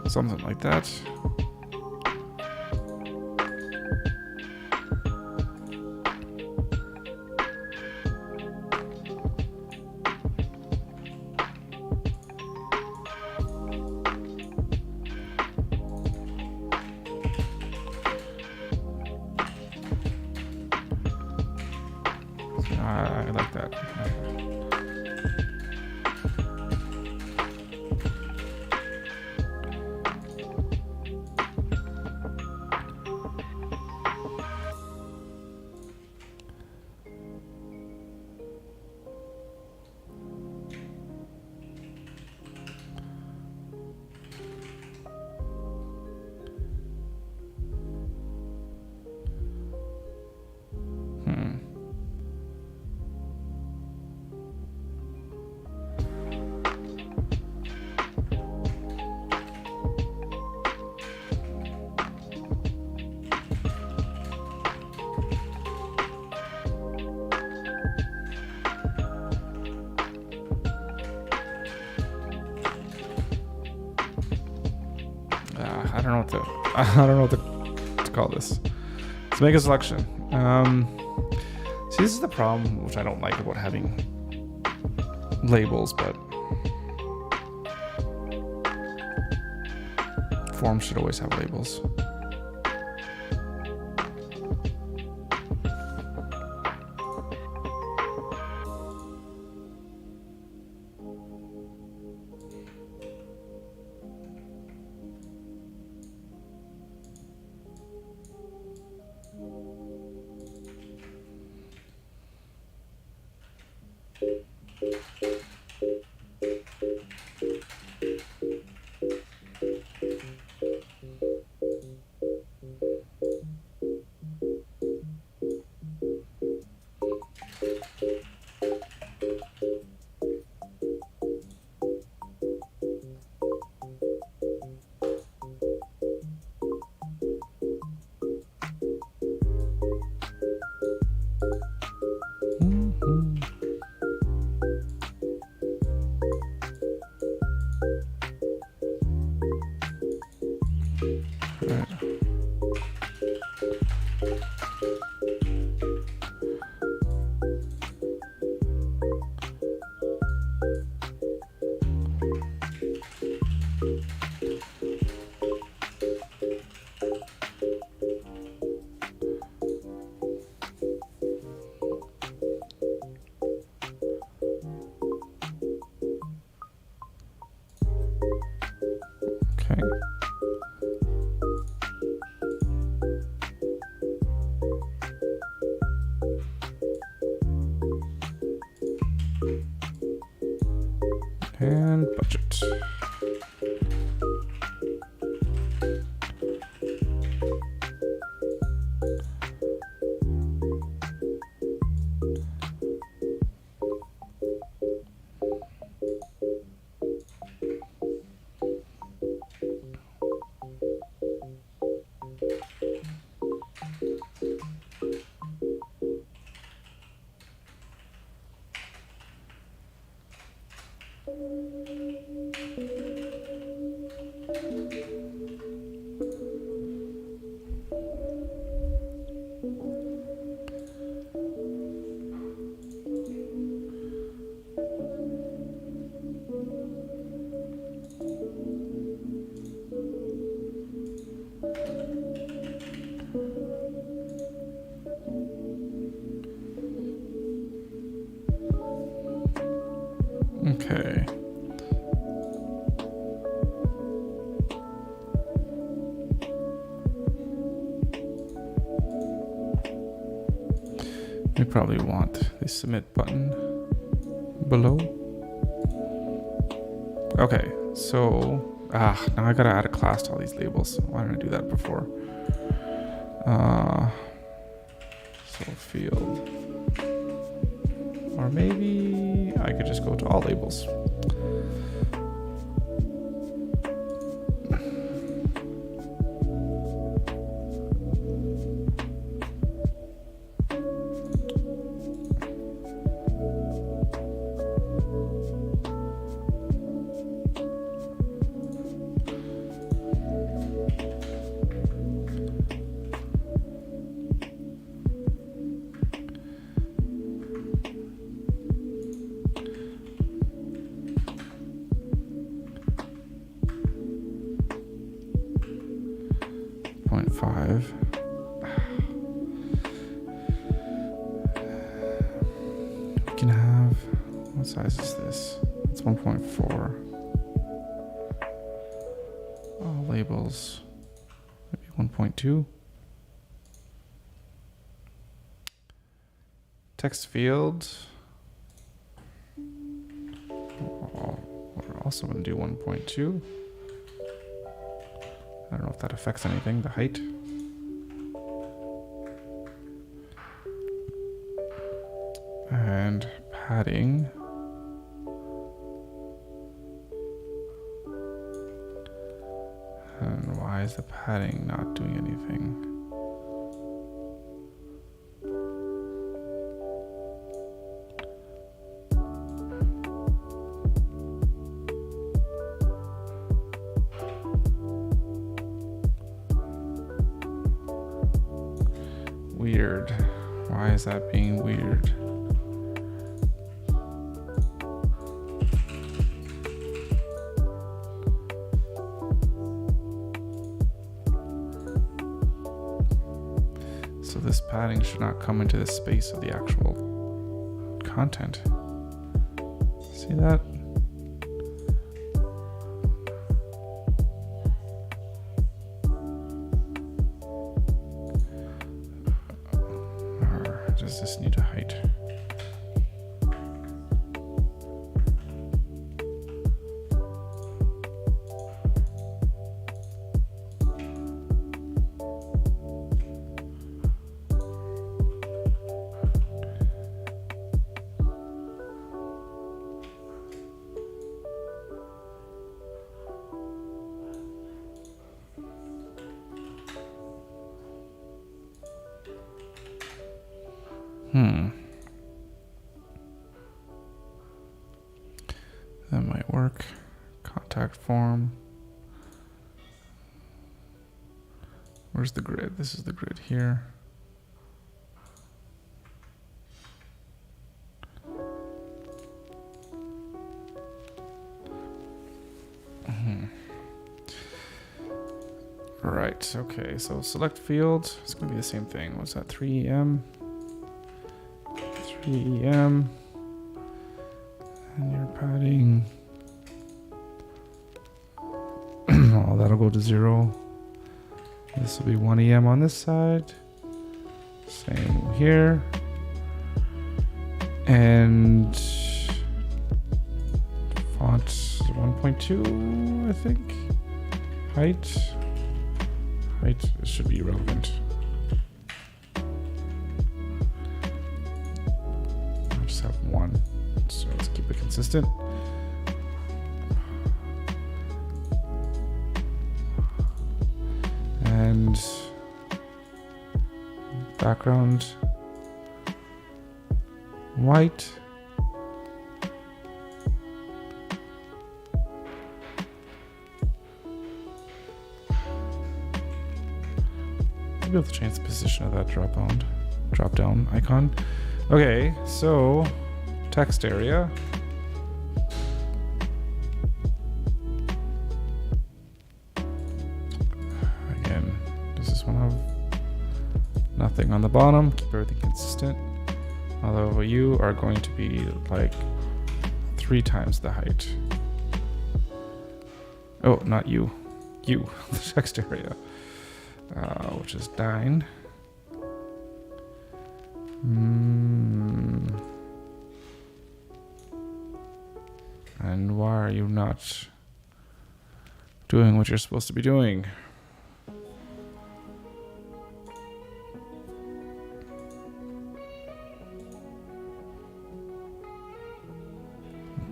Something like that. I like that. I don't know what to call this. Let's make a selection. So See, this is the problem, which I don't like about having labels, but forms should always have labels. Okay. And budget. Okay. We probably want the submit button below. Okay, so now I gotta add a class to all these labels. Why didn't I do that before? So field. Or maybe I could just go to all labels. .5. We can have, what size is this? It's 1.4. All labels, maybe 1.2. Text field. We're also going to do 1.2. I don't know if that affects anything, the height. And padding. And why is the padding not doing anything? Weird. Why is that being weird? So this padding should not come into the space of the actual content. See that? Or does this need a height? That might work. Contact form. Where's the grid? This is the grid here. Right, okay, so select field. It's going to be the same thing. What's that, 3EM? 3EM. And your padding. Oh, that'll go to 0. This will be 1EM on this side. Same here. And font 1.2, I think. Height should be irrelevant. I'll just have 1. So let's keep it consistent. And background white. I'll be able to change the position of that drop down icon. Okay, so text area. Again, does this one have nothing on the bottom? Keep everything consistent. Although you are going to be like 3 times the height. Oh, not you. You, the text area. Which is 9. And why are you not doing what you're supposed to be doing?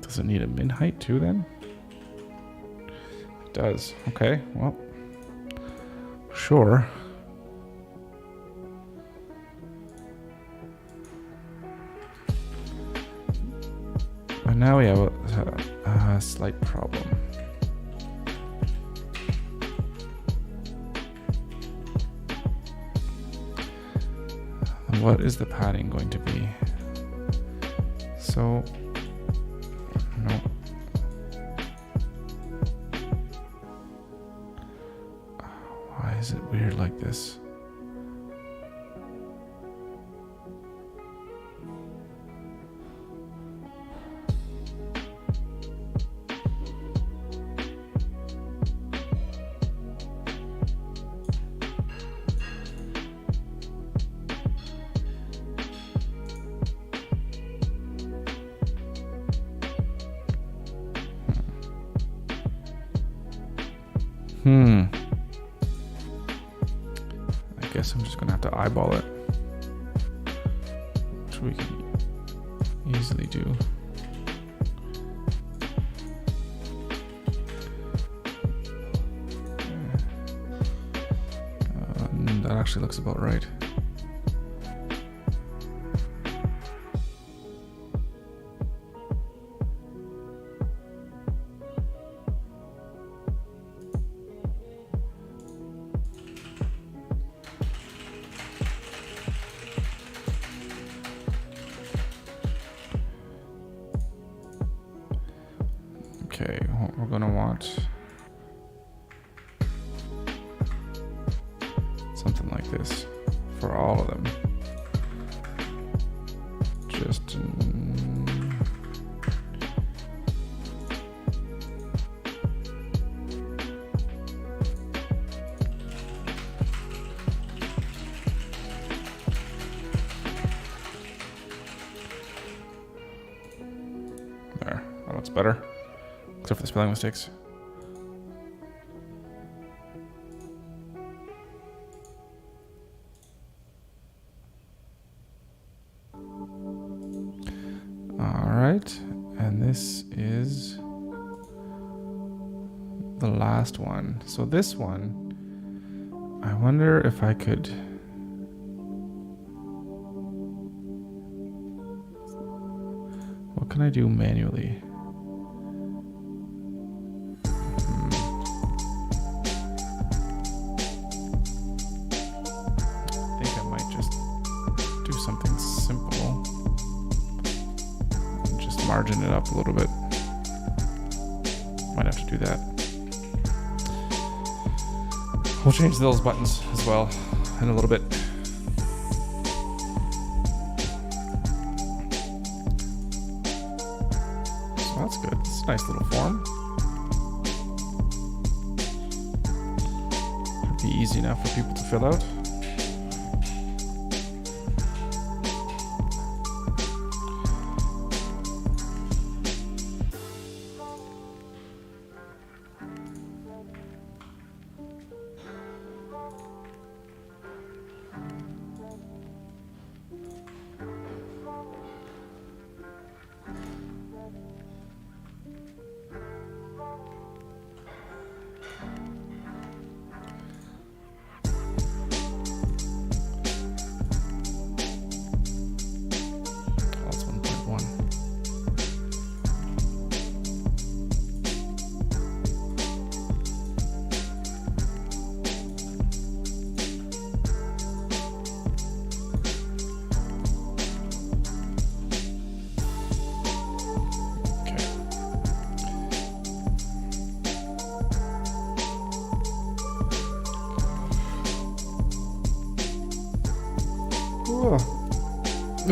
Does it need a min height too then? It does. Okay, well, sure. But now we have a slight problem. What is the padding going to be? So, no. Why is it weird like this? I guess I'm just gonna have to eyeball it, which we can easily do. That actually looks about right. Okay, we're gonna want something like this for all of them. Just there. That looks better, except for the spelling mistakes. Alright, and this is the last one. So this one, I wonder if I could... What can I do manually? I think I might just do something simple. Just margin it up a little bit. Might have to do that. We'll change those buttons as well in a little bit. So that's good. It's a nice little form. Should be easy enough for people to fill out. That's 1.1. Okay.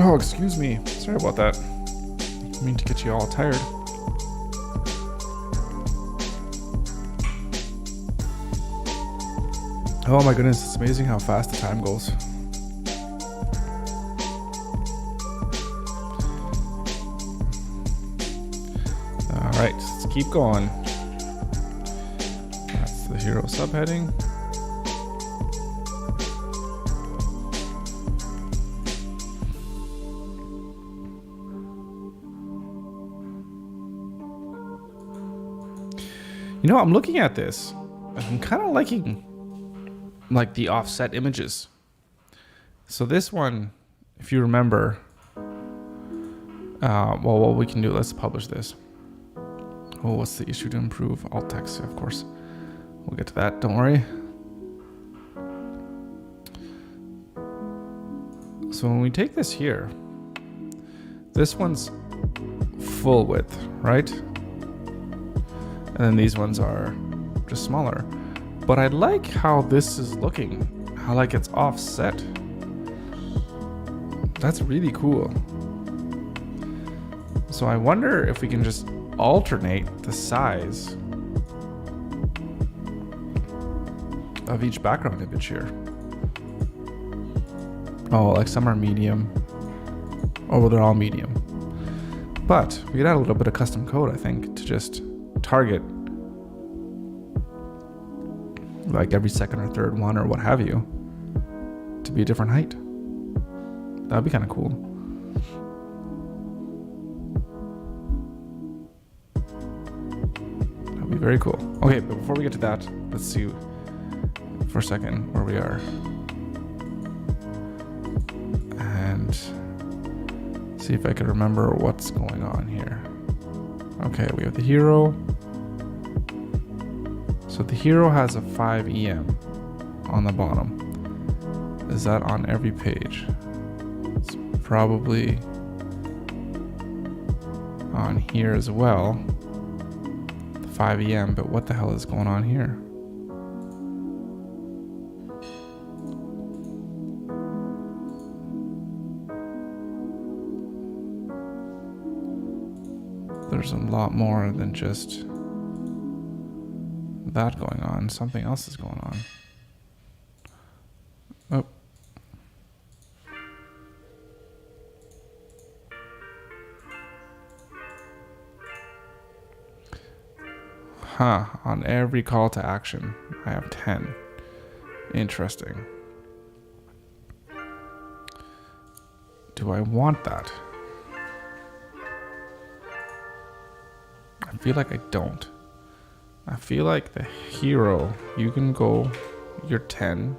Oh, excuse me. Sorry about that. I mean to get you all tired. Oh my goodness, it's amazing how fast the time goes. Alright, let's keep going. That's the hero subheading. You know, I'm looking at this. I'm kind of liking like the offset images. So this one, if you remember, well, what we can do, let's publish this. Oh, what's the issue to improve? Alt text, of course. We'll get to that, don't worry. So when we take this here, this one's full width, right? And then these ones are just smaller. But I like how this is looking, how like it's offset. That's really cool. So I wonder if we can just alternate the size of each background image here. Oh, like some are medium. Oh, well, they're all medium. But we could add a little bit of custom code, I think, to just target like every second or third one or what have you to be a different height. That'd be kind of cool. That'd be very cool. Okay, but before we get to that, let's see for a second where we are. And see if I can remember what's going on here. Okay, we have the hero. So the hero has a 5 EM on the bottom. Is that on every page? It's probably on here as well. 5 EM, but what the hell is going on here? There's a lot more than just that going on. Something else is going on. Oh. Huh. On every call to action, I have 10. Interesting. Do I want that? I feel like I don't. I feel like the hero, you can go your 10.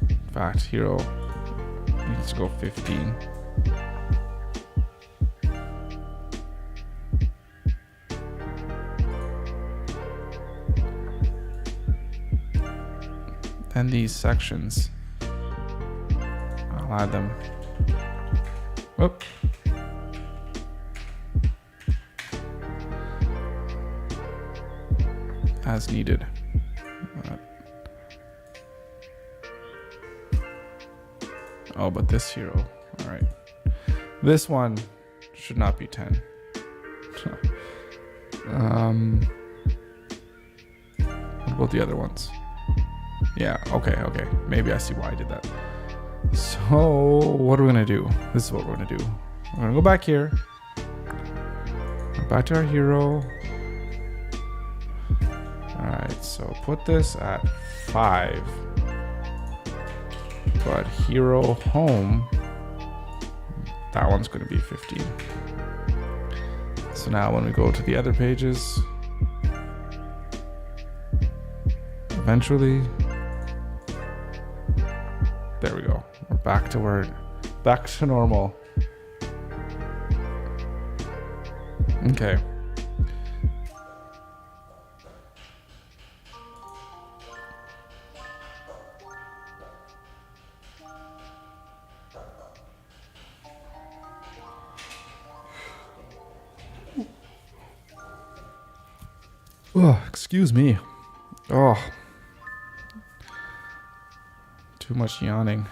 In fact, hero needs to go 15. And these sections, I'll add them. Whoop. As needed. Oh, but this hero. All right. This one should not be 10. What about the other ones? Yeah, okay. Maybe I see why I did that. So, what are we going to do? This is what we're going to do. We're going to go back here. Back to our hero. Alright, so put this at 5. But hero home, that one's going to be 15. So now when we go to the other pages, eventually, there we go. We're back to normal. Okay. Oh, excuse me. Oh. Too much yawning.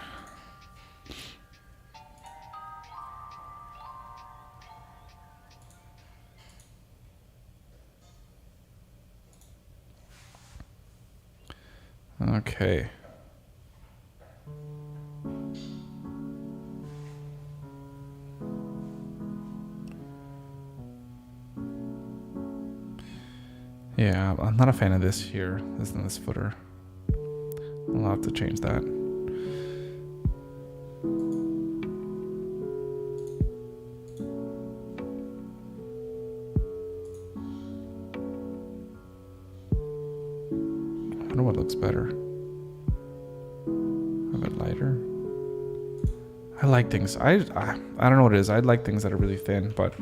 Okay. Yeah, I'm not a fan of this here. This footer. I'll have to change that. I wonder what looks better. A bit lighter. I like things. I don't know what it is. I like things that are really thin, but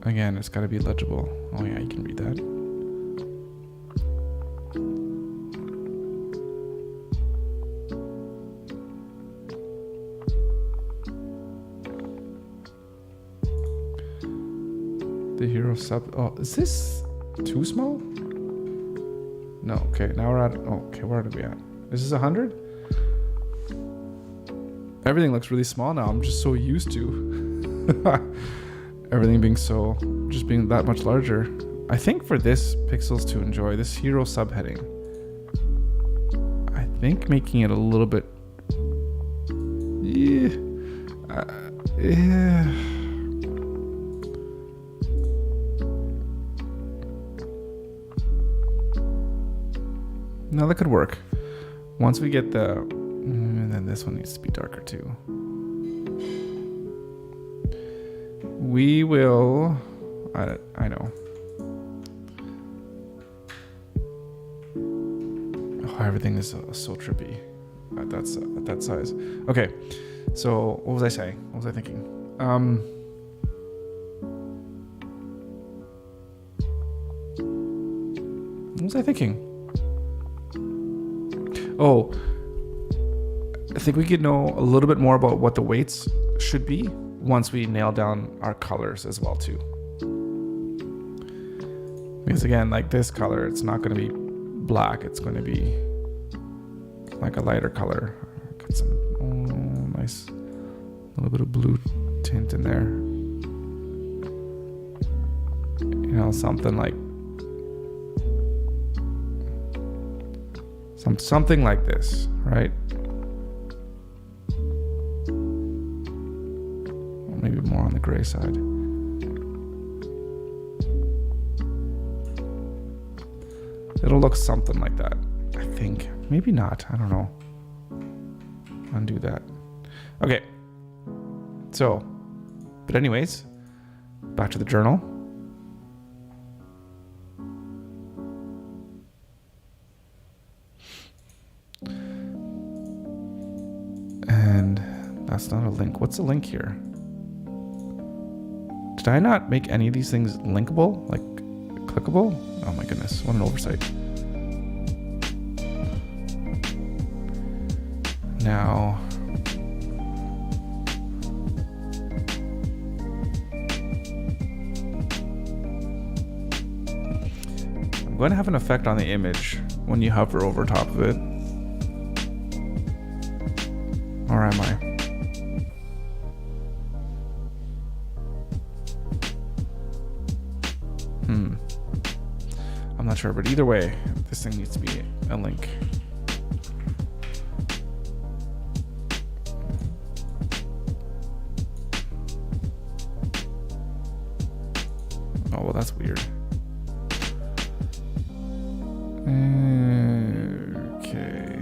again, it's got to be legible. Oh yeah, you can read that. The hero sub. Oh, is this too small? No. Okay, now we're at. Oh, okay, where are we at? Is this 100? Everything looks really small now. I'm just so used to everything being just being that much larger. I think for this pixels to enjoy, this hero subheading, I think making it a little bit, yeah. No, that could work. Once we get and then this one needs to be darker too. We will, I know. Oh, everything is so trippy at that size. Okay, so what was I saying? What was I thinking? What was I thinking? Oh, I think we could know a little bit more about what the weights should be once we nail down our colors as well too. Because again, like this color, it's not going to be black. It's going to be like a lighter color. Get some nice little bit of blue tint in there. You know, something like something like this, right? Or maybe more on the gray side. It'll look something like that, I think. Maybe not. I don't know. Undo that. Okay. So, but anyways, back to the journal. And that's not a link. What's a link here? Did I not make any of these things linkable? Like clickable? Oh my goodness, what an oversight. Now, I'm going to have an effect on the image when you hover over top of it. Or am I? I'm not sure, but either way, this thing needs to be a link. Oh, well, that's weird. Okay.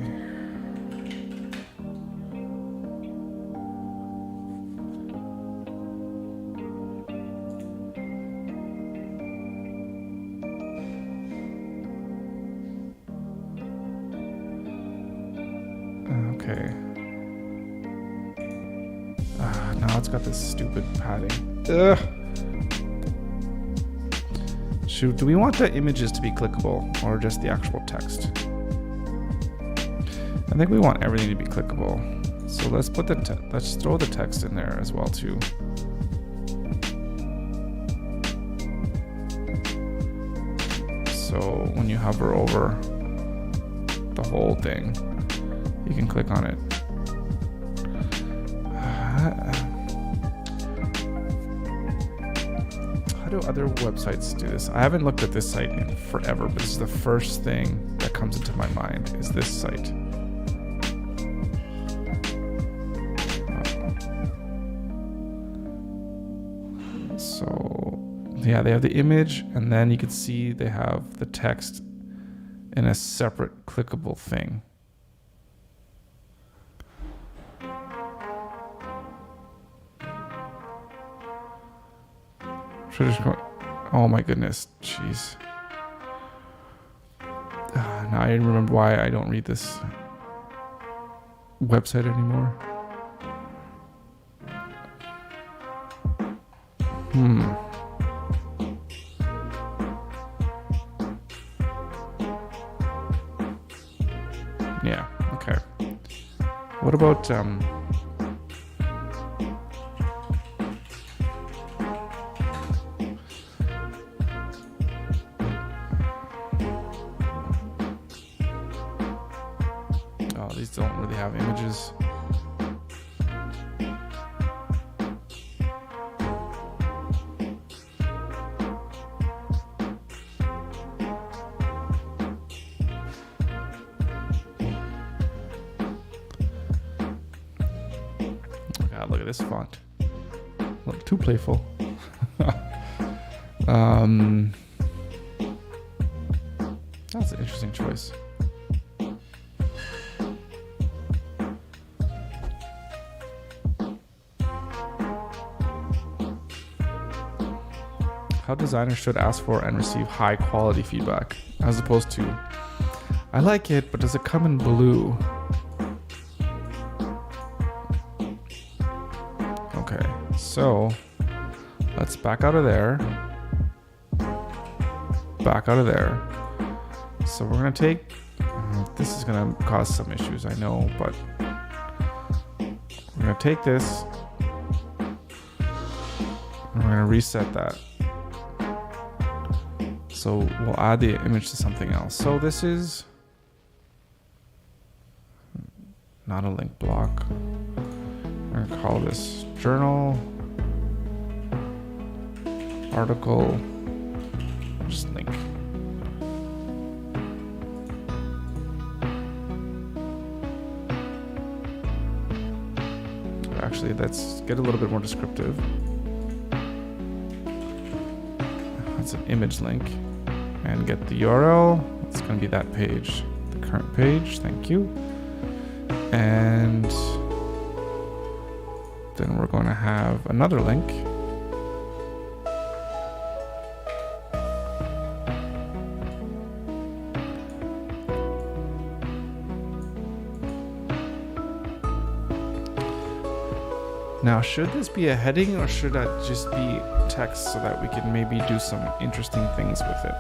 Okay. Now it's got this stupid padding. Ugh. Do we want the images to be clickable or just the actual text? I think we want everything to be clickable. So let's put let's throw the text in there as well too. So when you hover over the whole thing, you can click on it. How do other websites do this? I haven't looked at this site in forever, but this is the first thing that comes into my mind is this site. So yeah, they have the image, and then you can see they have the text in a separate clickable thing. Oh my goodness, jeez. Now I remember why I don't read this website anymore. Yeah, okay. What about these don't really have images. God, look at this font. A little too playful. That's an interesting choice. How designers should ask for and receive high quality feedback, as opposed to, I like it, but does it come in blue? Okay, so let's back out of there. Back out of there. So we're gonna take, this is gonna cause some issues, I know, but we're gonna take this and we're gonna reset that. So we'll add the image to something else. So this is not a link block. I'm gonna call this journal, article, just link. Actually, let's get a little bit more descriptive. That's an image link. And get the URL. It's going to be that page, the current page. Thank you. And then we're going to have another link. Now, should this be a heading or should that just be text so that we can maybe do some interesting things with it?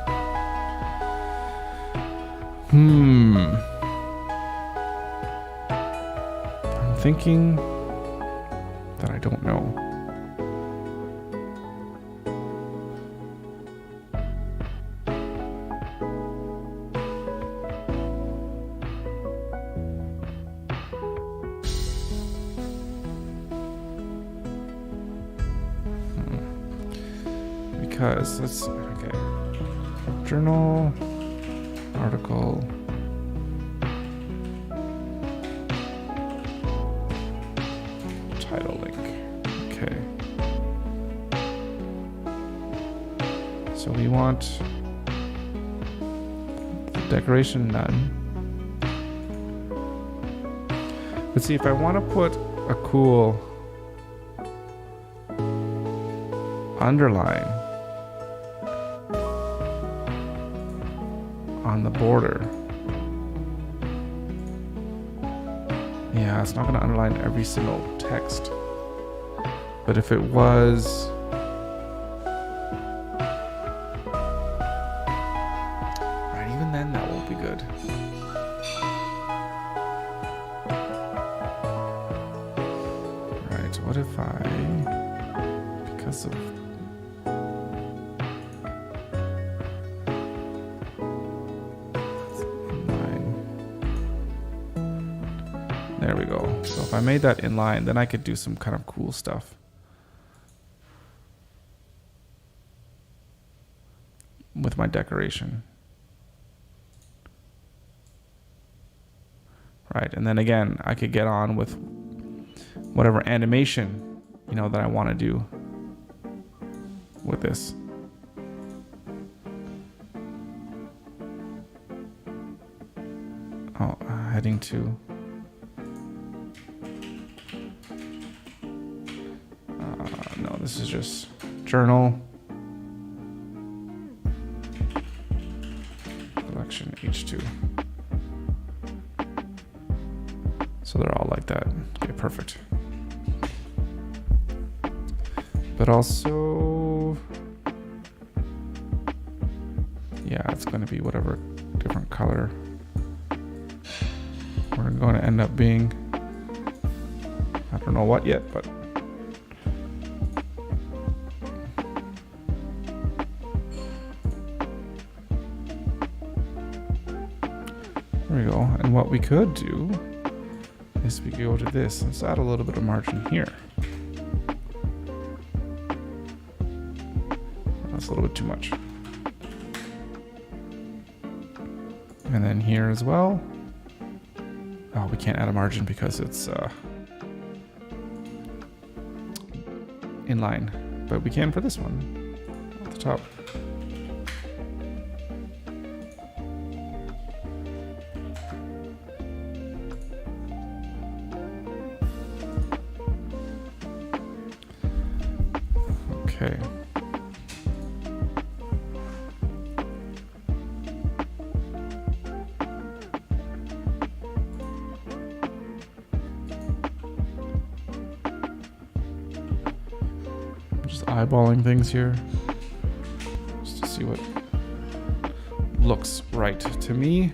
I'm thinking that I don't know. Because okay, journal, article, title link. Okay. So we want the decoration none. Let's see if I want to put a cool underline on the border. Yeah, it's not going to underline every single text. But if it was, right, even then that won't be good. Right, what if I, because of there we go. So if I made that inline, then I could do some kind of cool stuff with my decoration. Right, and then again, I could get on with whatever animation, that I want to do with this. Oh, heading to. No, this is just journal, collection H2. So they're all like that. Okay, perfect. But also, yeah, it's going to be whatever different color we're going to end up being. I don't know what yet, but there we go. And what we could do is we go to this. Let's add a little bit of margin here. That's a little bit too much. And then here as well. Oh, we can't add a margin because it's inline, but we can for this one at the top. Okay. Just eyeballing things here just to see what looks right to me.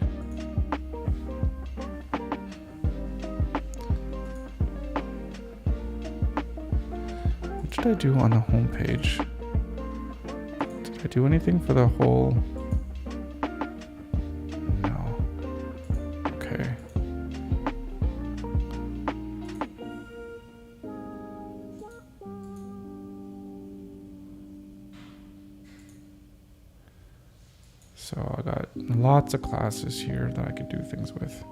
What did I do on the home page? Did I do anything for the whole? So I got lots of classes here that I could do things with.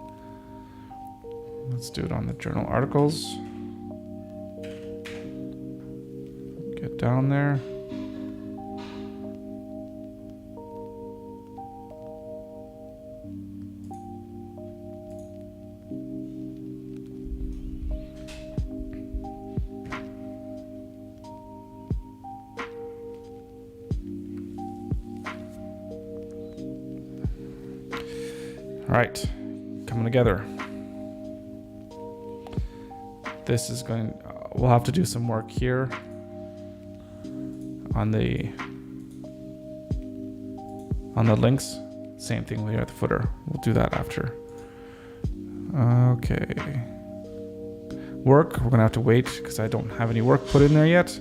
Let's do it on the journal articles. Get down there. All right, coming together. This is going, we'll have to do some work here on the links. Same thing here at the footer. We'll do that after. Okay. Work, we're gonna have to wait because I don't have any work put in there yet.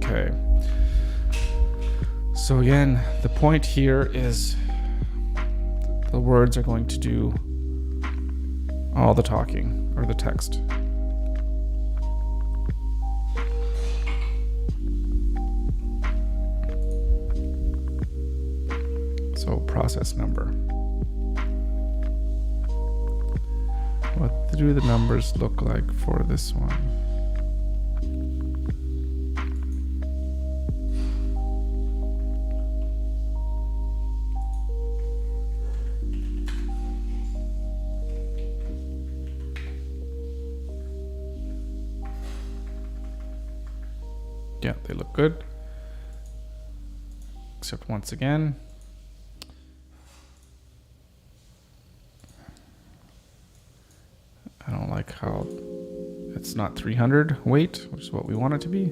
Okay. So again, the point here is the words are going to do all the talking, or the text. So process number. What do the numbers look like for this one? Yeah, they look good. Except once again, I don't like how it's not 300 weight, which is what we want it to be.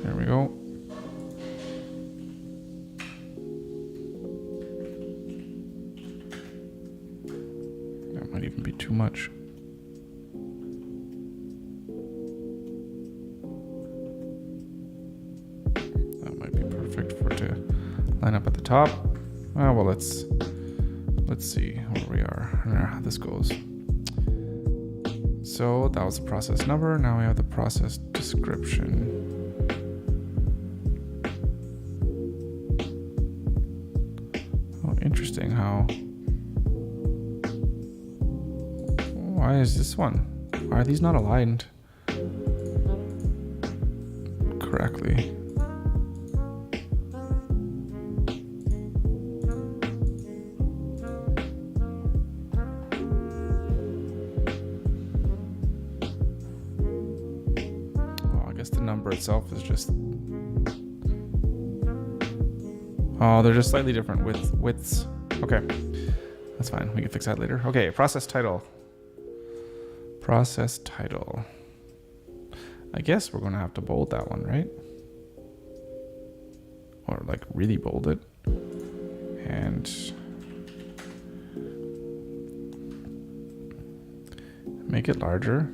There we go. That might even be too much. Line up at the top. Oh, well, let's see where we are and how this goes. So that was the process number. Now we have the process description. Oh, interesting how. Why is this one? Why are these not aligned correctly? The number itself is just, oh, they're just slightly different widths. Okay, that's fine. We can fix that later. Okay, process title. Process title. I guess we're gonna have to bold that one, right? Or like really bold it. And make it larger.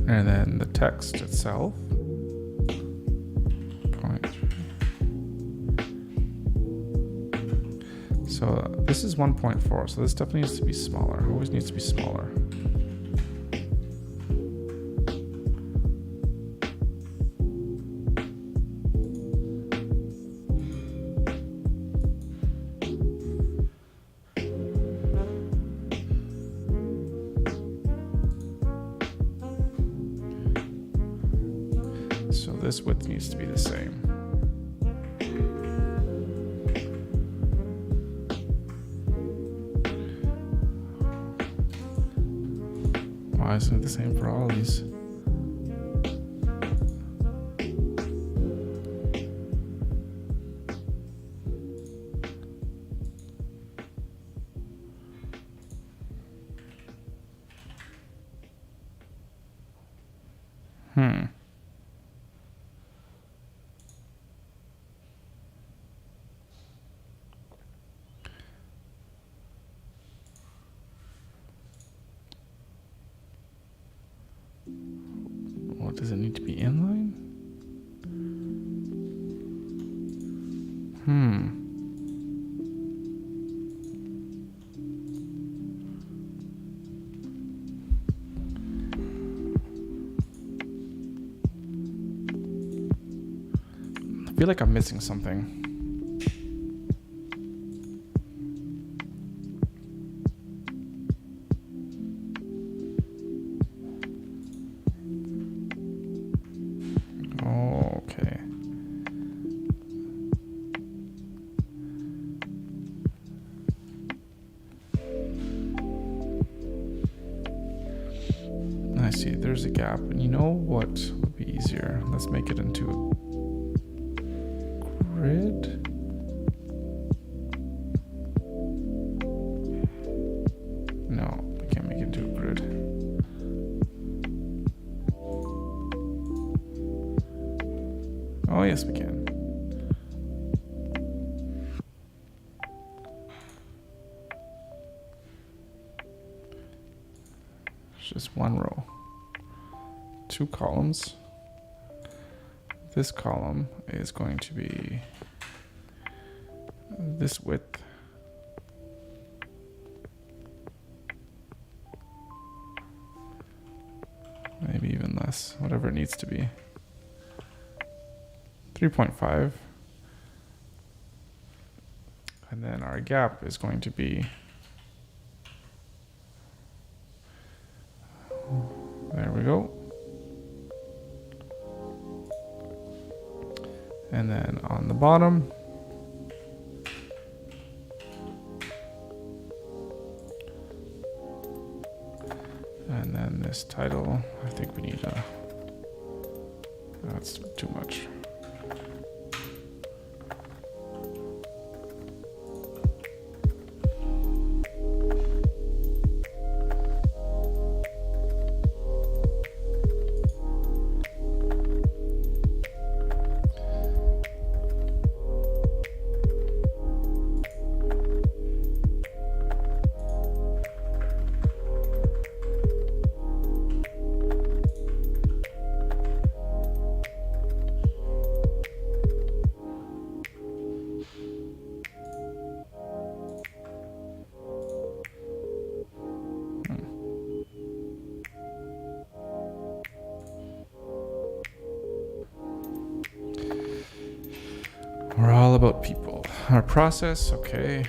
And then the text itself. So this is 1.4, so this definitely needs to be smaller. Always needs to be smaller. So this width needs to be the same. Why isn't it the same for all of these? does it need to be inline? I feel like I'm missing something. Okay. I see, there's a gap. And you know what would be easier? Let's make it into a grid. No, we can't make it into a grid. Oh, yes, we can. It's just one row. 2 columns. This column is going to be this width. Maybe even less, whatever it needs to be. 3.5. And then our gap is going to be, there we go. And then on the bottom, and then this title, I think we need that's too much. We're all about people. Our process, okay.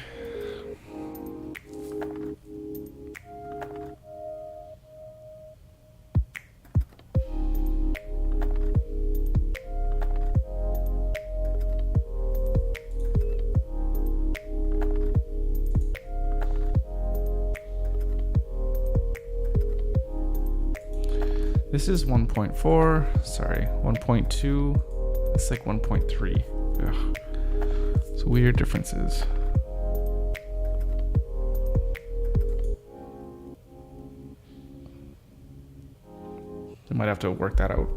This is 1.4, sorry, 1.2. It's like 1.3. Ugh. It's weird differences. I might have to work that out.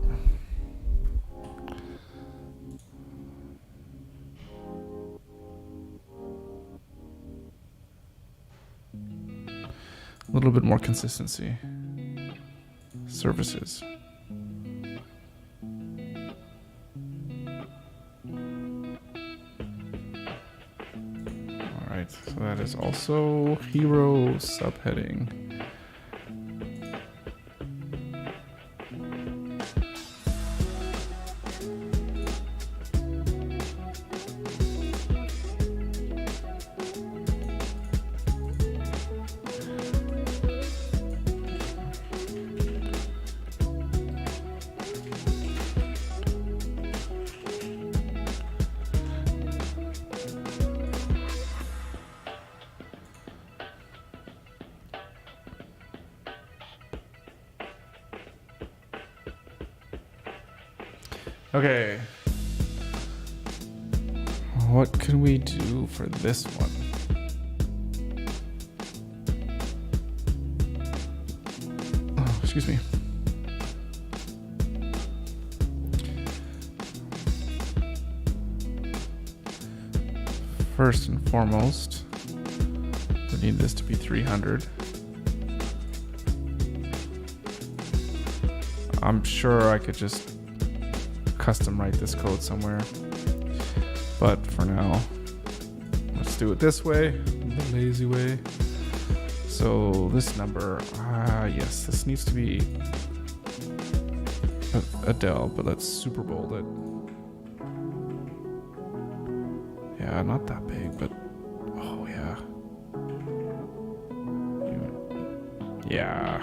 A little bit more consistency. Services. Alright, so that is also hero subheading. Okay. What can we do for this one? Oh, excuse me. First and foremost, we need this to be 300. I'm sure I could just custom write this code somewhere. But for now, let's do it this way, the lazy way. So this number, yes, this needs to be a del, but let's super bold it. Yeah, not that big, but oh yeah. Yeah.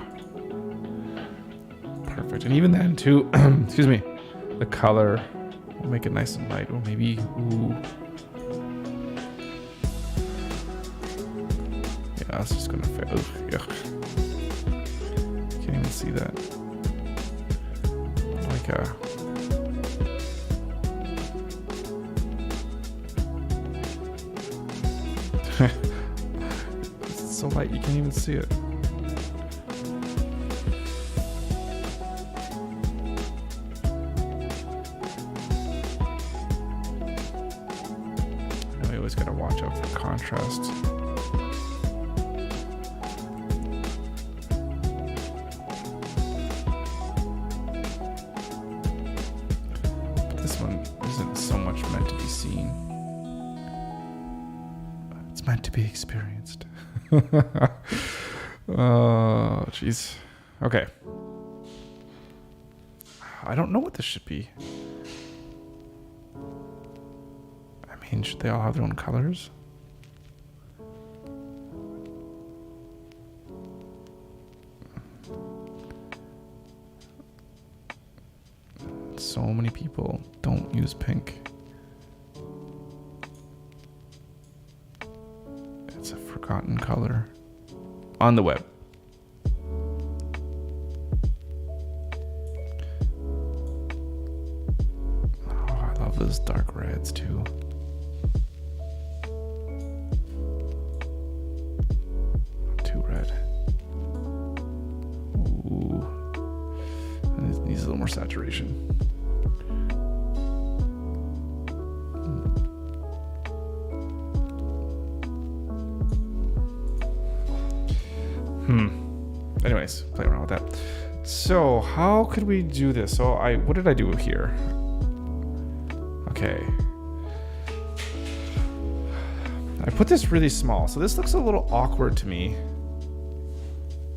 Perfect. And even then too, excuse me, the color, we'll make it nice and light. Or maybe, ooh. Yeah, it's just gonna fail. Yuck. Can't even see that. Like it's so light you can't even see it. We always gotta watch out for contrast. But this one isn't so much meant to be seen. It's meant to be experienced. Oh, jeez. Okay. I don't know what this should be. I mean, should they all have their own colors? So many people don't use pink. It's a forgotten color on the web. Oh, I love those dark reds too. Not too red. Ooh. And it needs a little more saturation. Anyways, play around with that. So how could we do this? So what did I do here? Okay. I put this really small. So this looks a little awkward to me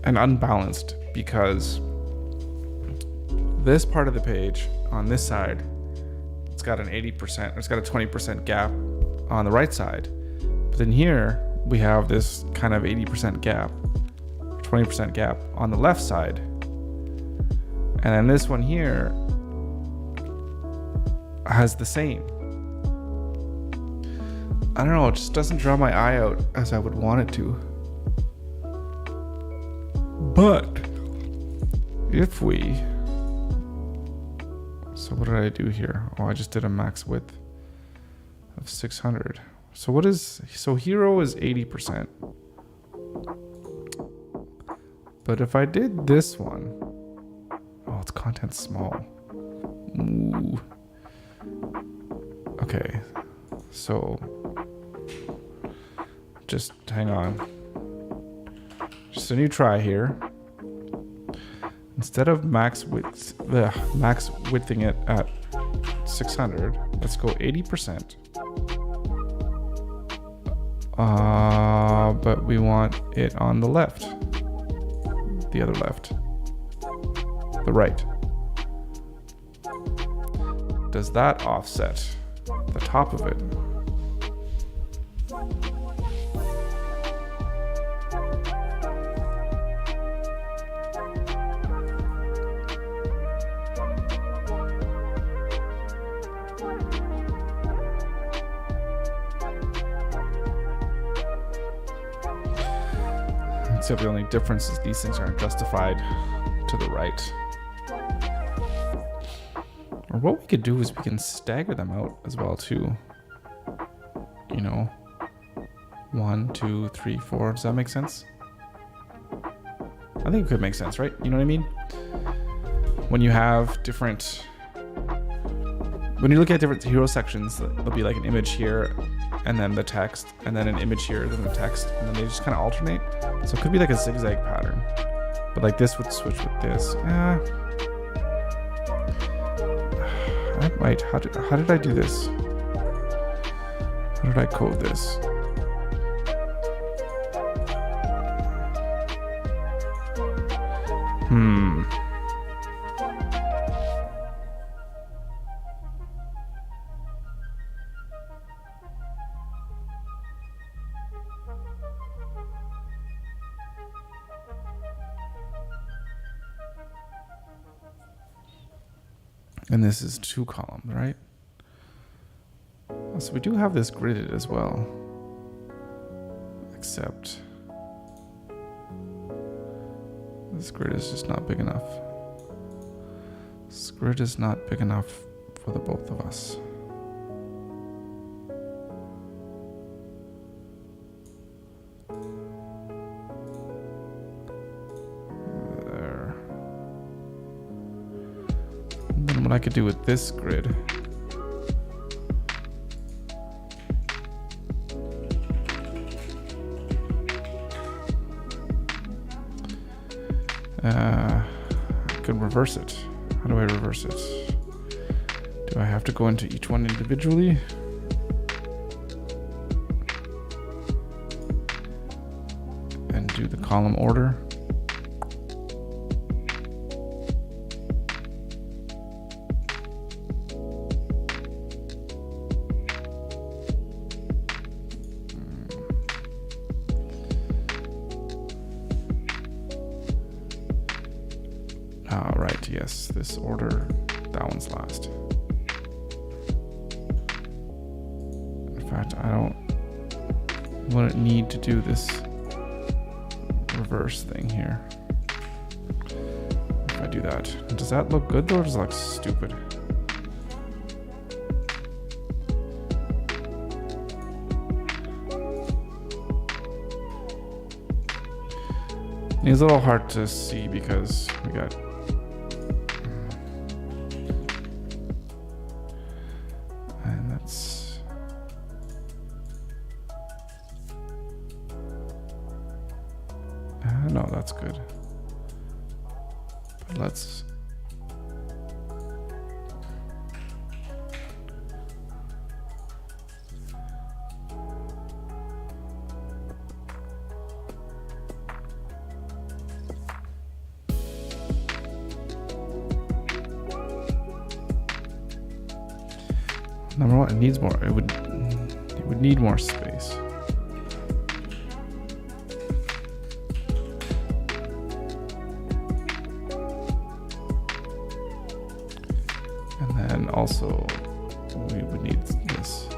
and unbalanced because this part of the page on this side, it's got an 80%, it's got a 20% gap on the right side. But then here we have this kind of 80% gap, 20% gap on the left side. And then this one here has the same. I don't know, it just doesn't draw my eye out as I would want it to. But if we, so what did I do here? Oh, I just did a max width of 600. So what is, so hero is 80%. But if I did this one, oh, its content's small. Ooh. Okay, so just hang on. Just a new try here. Instead of max widthing it at 600, let's go 80%. But we want it on the left. The other left. The right. Does that offset the top of it? Except the only difference is these things aren't justified to the right. Or what we could do is we can stagger them out as well too. You know, 1, 2, 3, 4. Does that make sense? I think it could make sense, right? You know what I mean? When you have different, when you look at different hero sections, there'll be like an image here, and then the text, and then an image here, then the text, and then they just kind of alternate. So it could be like a zigzag pattern, but like this would switch with this. How did I do this? How did I code this? And this is 2 columns, right? So we do have this gridded as well. Except this grid is just not big enough. This grid is not big enough for the both of us. There. And then what I could do with this grid . I could reverse it. How do I reverse it? Do I have to go into each one individually? And do the column order? Right, yes, this order, that one's last. In fact, I wouldn't need to do this reverse thing here. If I do that, does that look good or does it look stupid? It's a little hard to see because we got no, that's good. But let's number one, it needs more. It would need more space. And also, we would need this.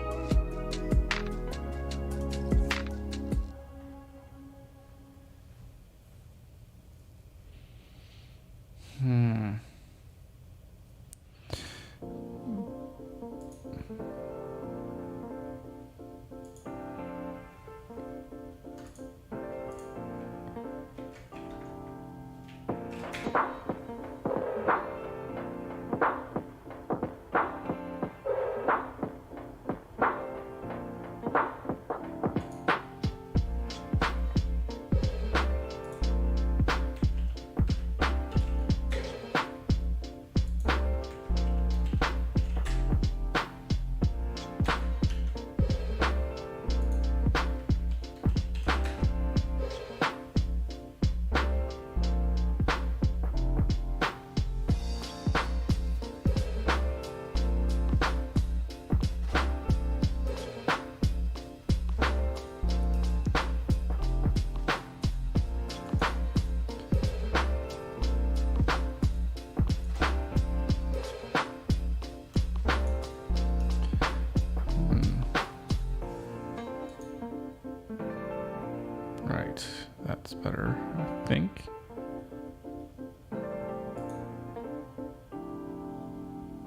Right, that's better, I think.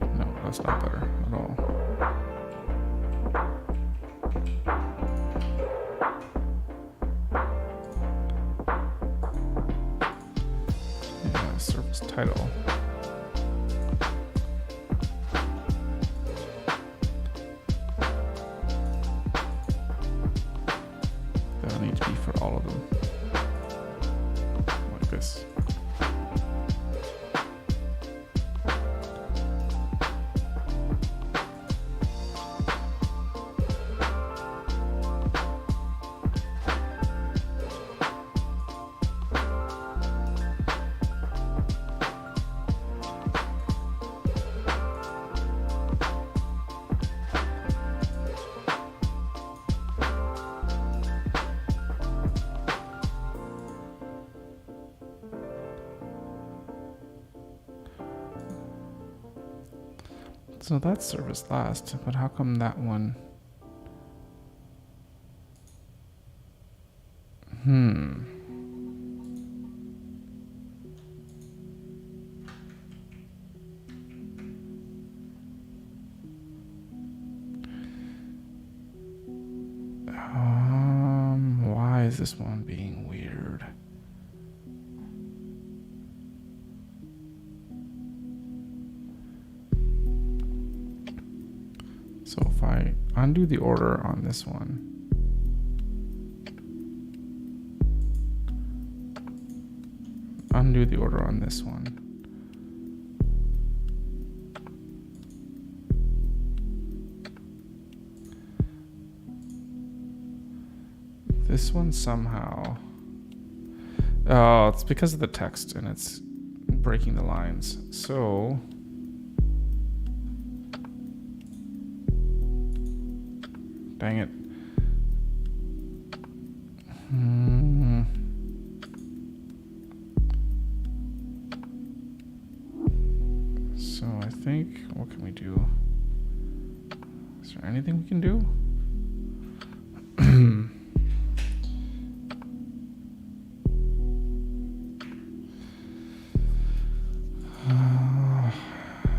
No, that's not better at all. Yeah, service title. That'll need to be for all of them. Like this. So that service last, but how come that one? Why is this one being weird? So if I undo the order on this one, undo the order on this one, this one somehow, oh, it's because of the text and it's breaking the lines. So dang it. So I think, what can we do? Is there anything we can do?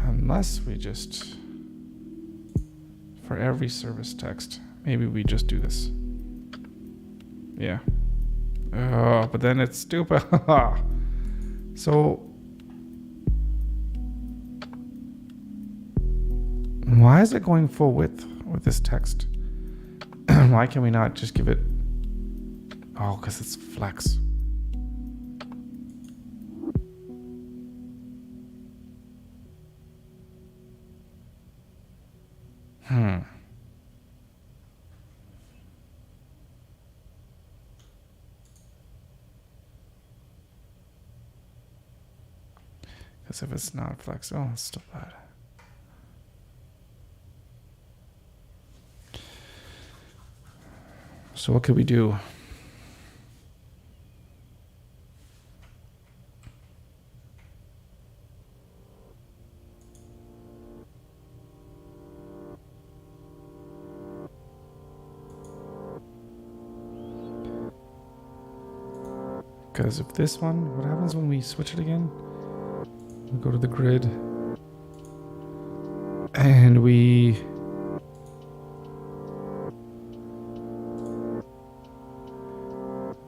Unless we just, for every service text, maybe we just do this. Yeah. But then it's stupid. So why is it going full width with this text? Why can we not just give it? Oh, because it's flex. Because if it's not flex, oh, it's still bad. So what could we do? Because if this one, what happens when we switch it again? We go to the grid and we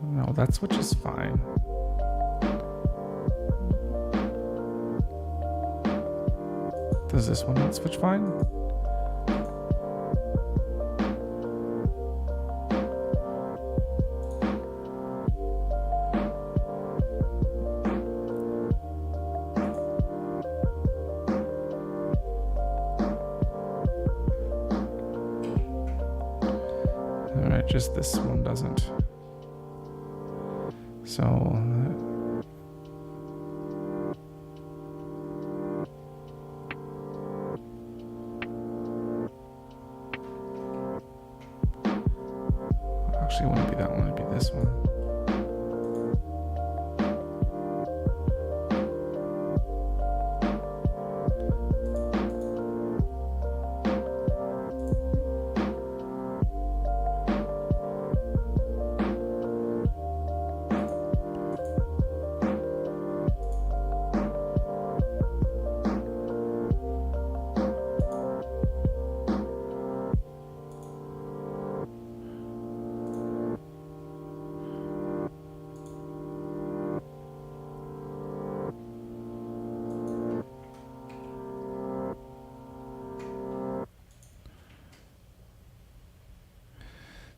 no, that switch is fine. Does this one not switch fine? Just this one doesn't. So actually, it wouldn't be that one, it'd be this one.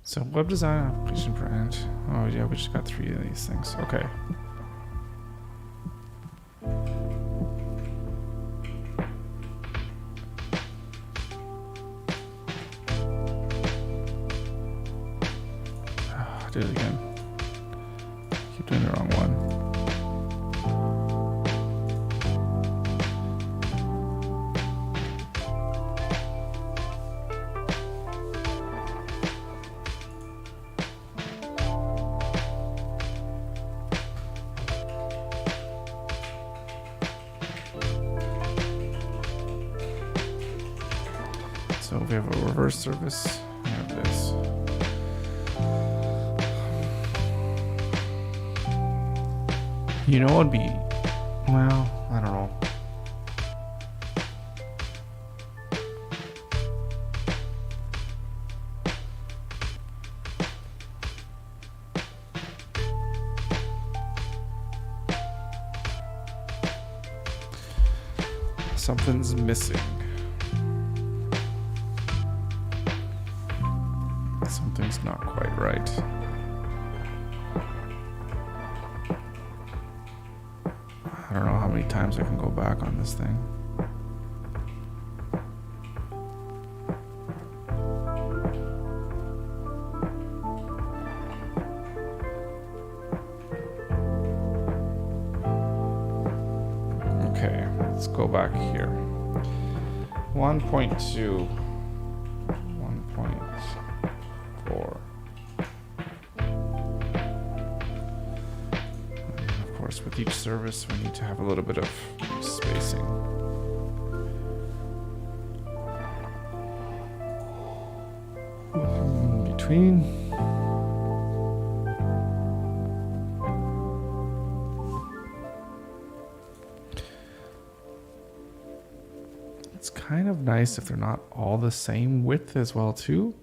So web design application brand. Oh yeah, we just got 3 of these things. Okay. Do it again. Keep doing the wrong one. So we have a reverse service. We have this. You know, it'd be, well, I don't know. Something's missing. Something's not quite right. I don't know how many times I can go back on this thing. Okay, let's go back here. 1.2. 1.4. Of course, with each service, we need to have a little bit of spacing. In between. It's kind of nice if they're not all the same width as well too.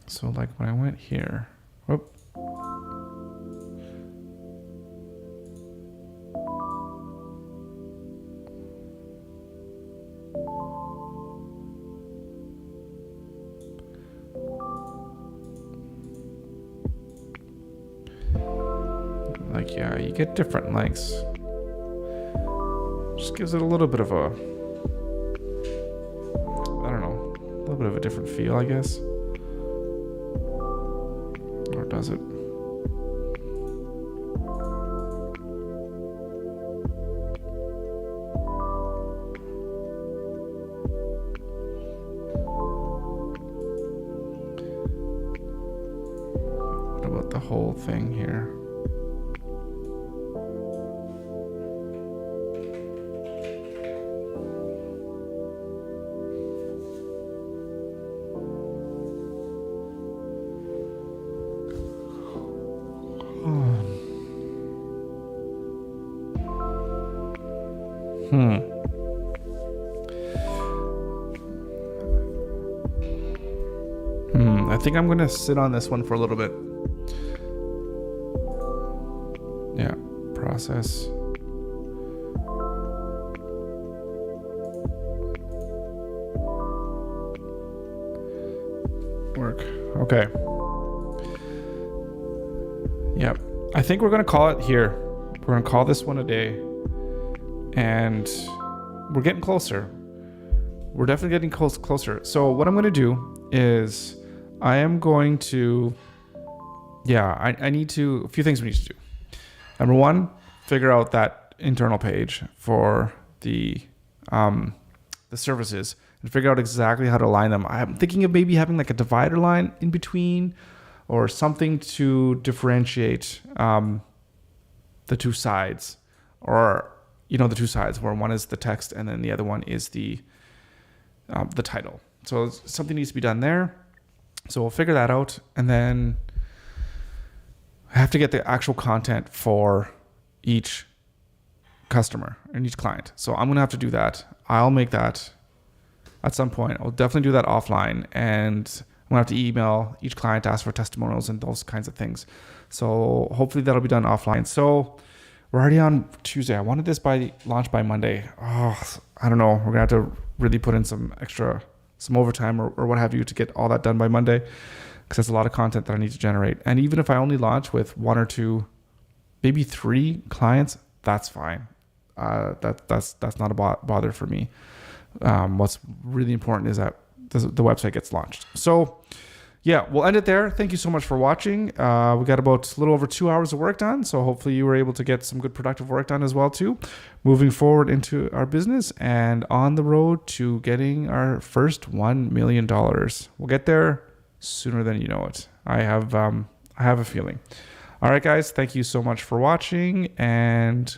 So like when I went here, whoop. Like, yeah, you get different lengths. Just gives it a little bit of a, I don't know, a little bit of a different feel, I guess. Or does it? What about the whole thing here? I think I'm gonna sit on this one for a little bit. Yeah, process. Work. Okay. Yep. I think we're gonna call it here. We're gonna call this one a day. And we're getting closer. We're definitely getting closer. So what I'm going to do is I am going to, I need to, a few things we need to do. Number one, figure out that internal page for the services and figure out exactly how to align them. I'm thinking of maybe having like a divider line in between or something to differentiate the two sides, or the two sides where one is the text and then the other one is the title. So something needs to be done there. So we'll figure that out, and then I have to get the actual content for each customer and each client. So I'm gonna have to do that. I'll make that at some point. I'll definitely do that offline, and I'm gonna have to email each client to ask for testimonials and those kinds of things. So hopefully that'll be done offline. So we're already on Tuesday. I wanted this launch by Monday. Oh, I don't know. We're gonna have to really put in some overtime or what have you to get all that done by Monday, because there's a lot of content that I need to generate. And even if I only launch with 1 or 2, maybe 3 clients, that's fine. That's not a bother for me. What's really important is that the website gets launched. So yeah, we'll end it there. Thank you so much for watching. We got about a little over 2 hours of work done. So hopefully you were able to get some good productive work done as well too. Moving forward into our business and on the road to getting our first $1 million. We'll get there sooner than you know it. I have a feeling. All right, guys, thank you so much for watching, and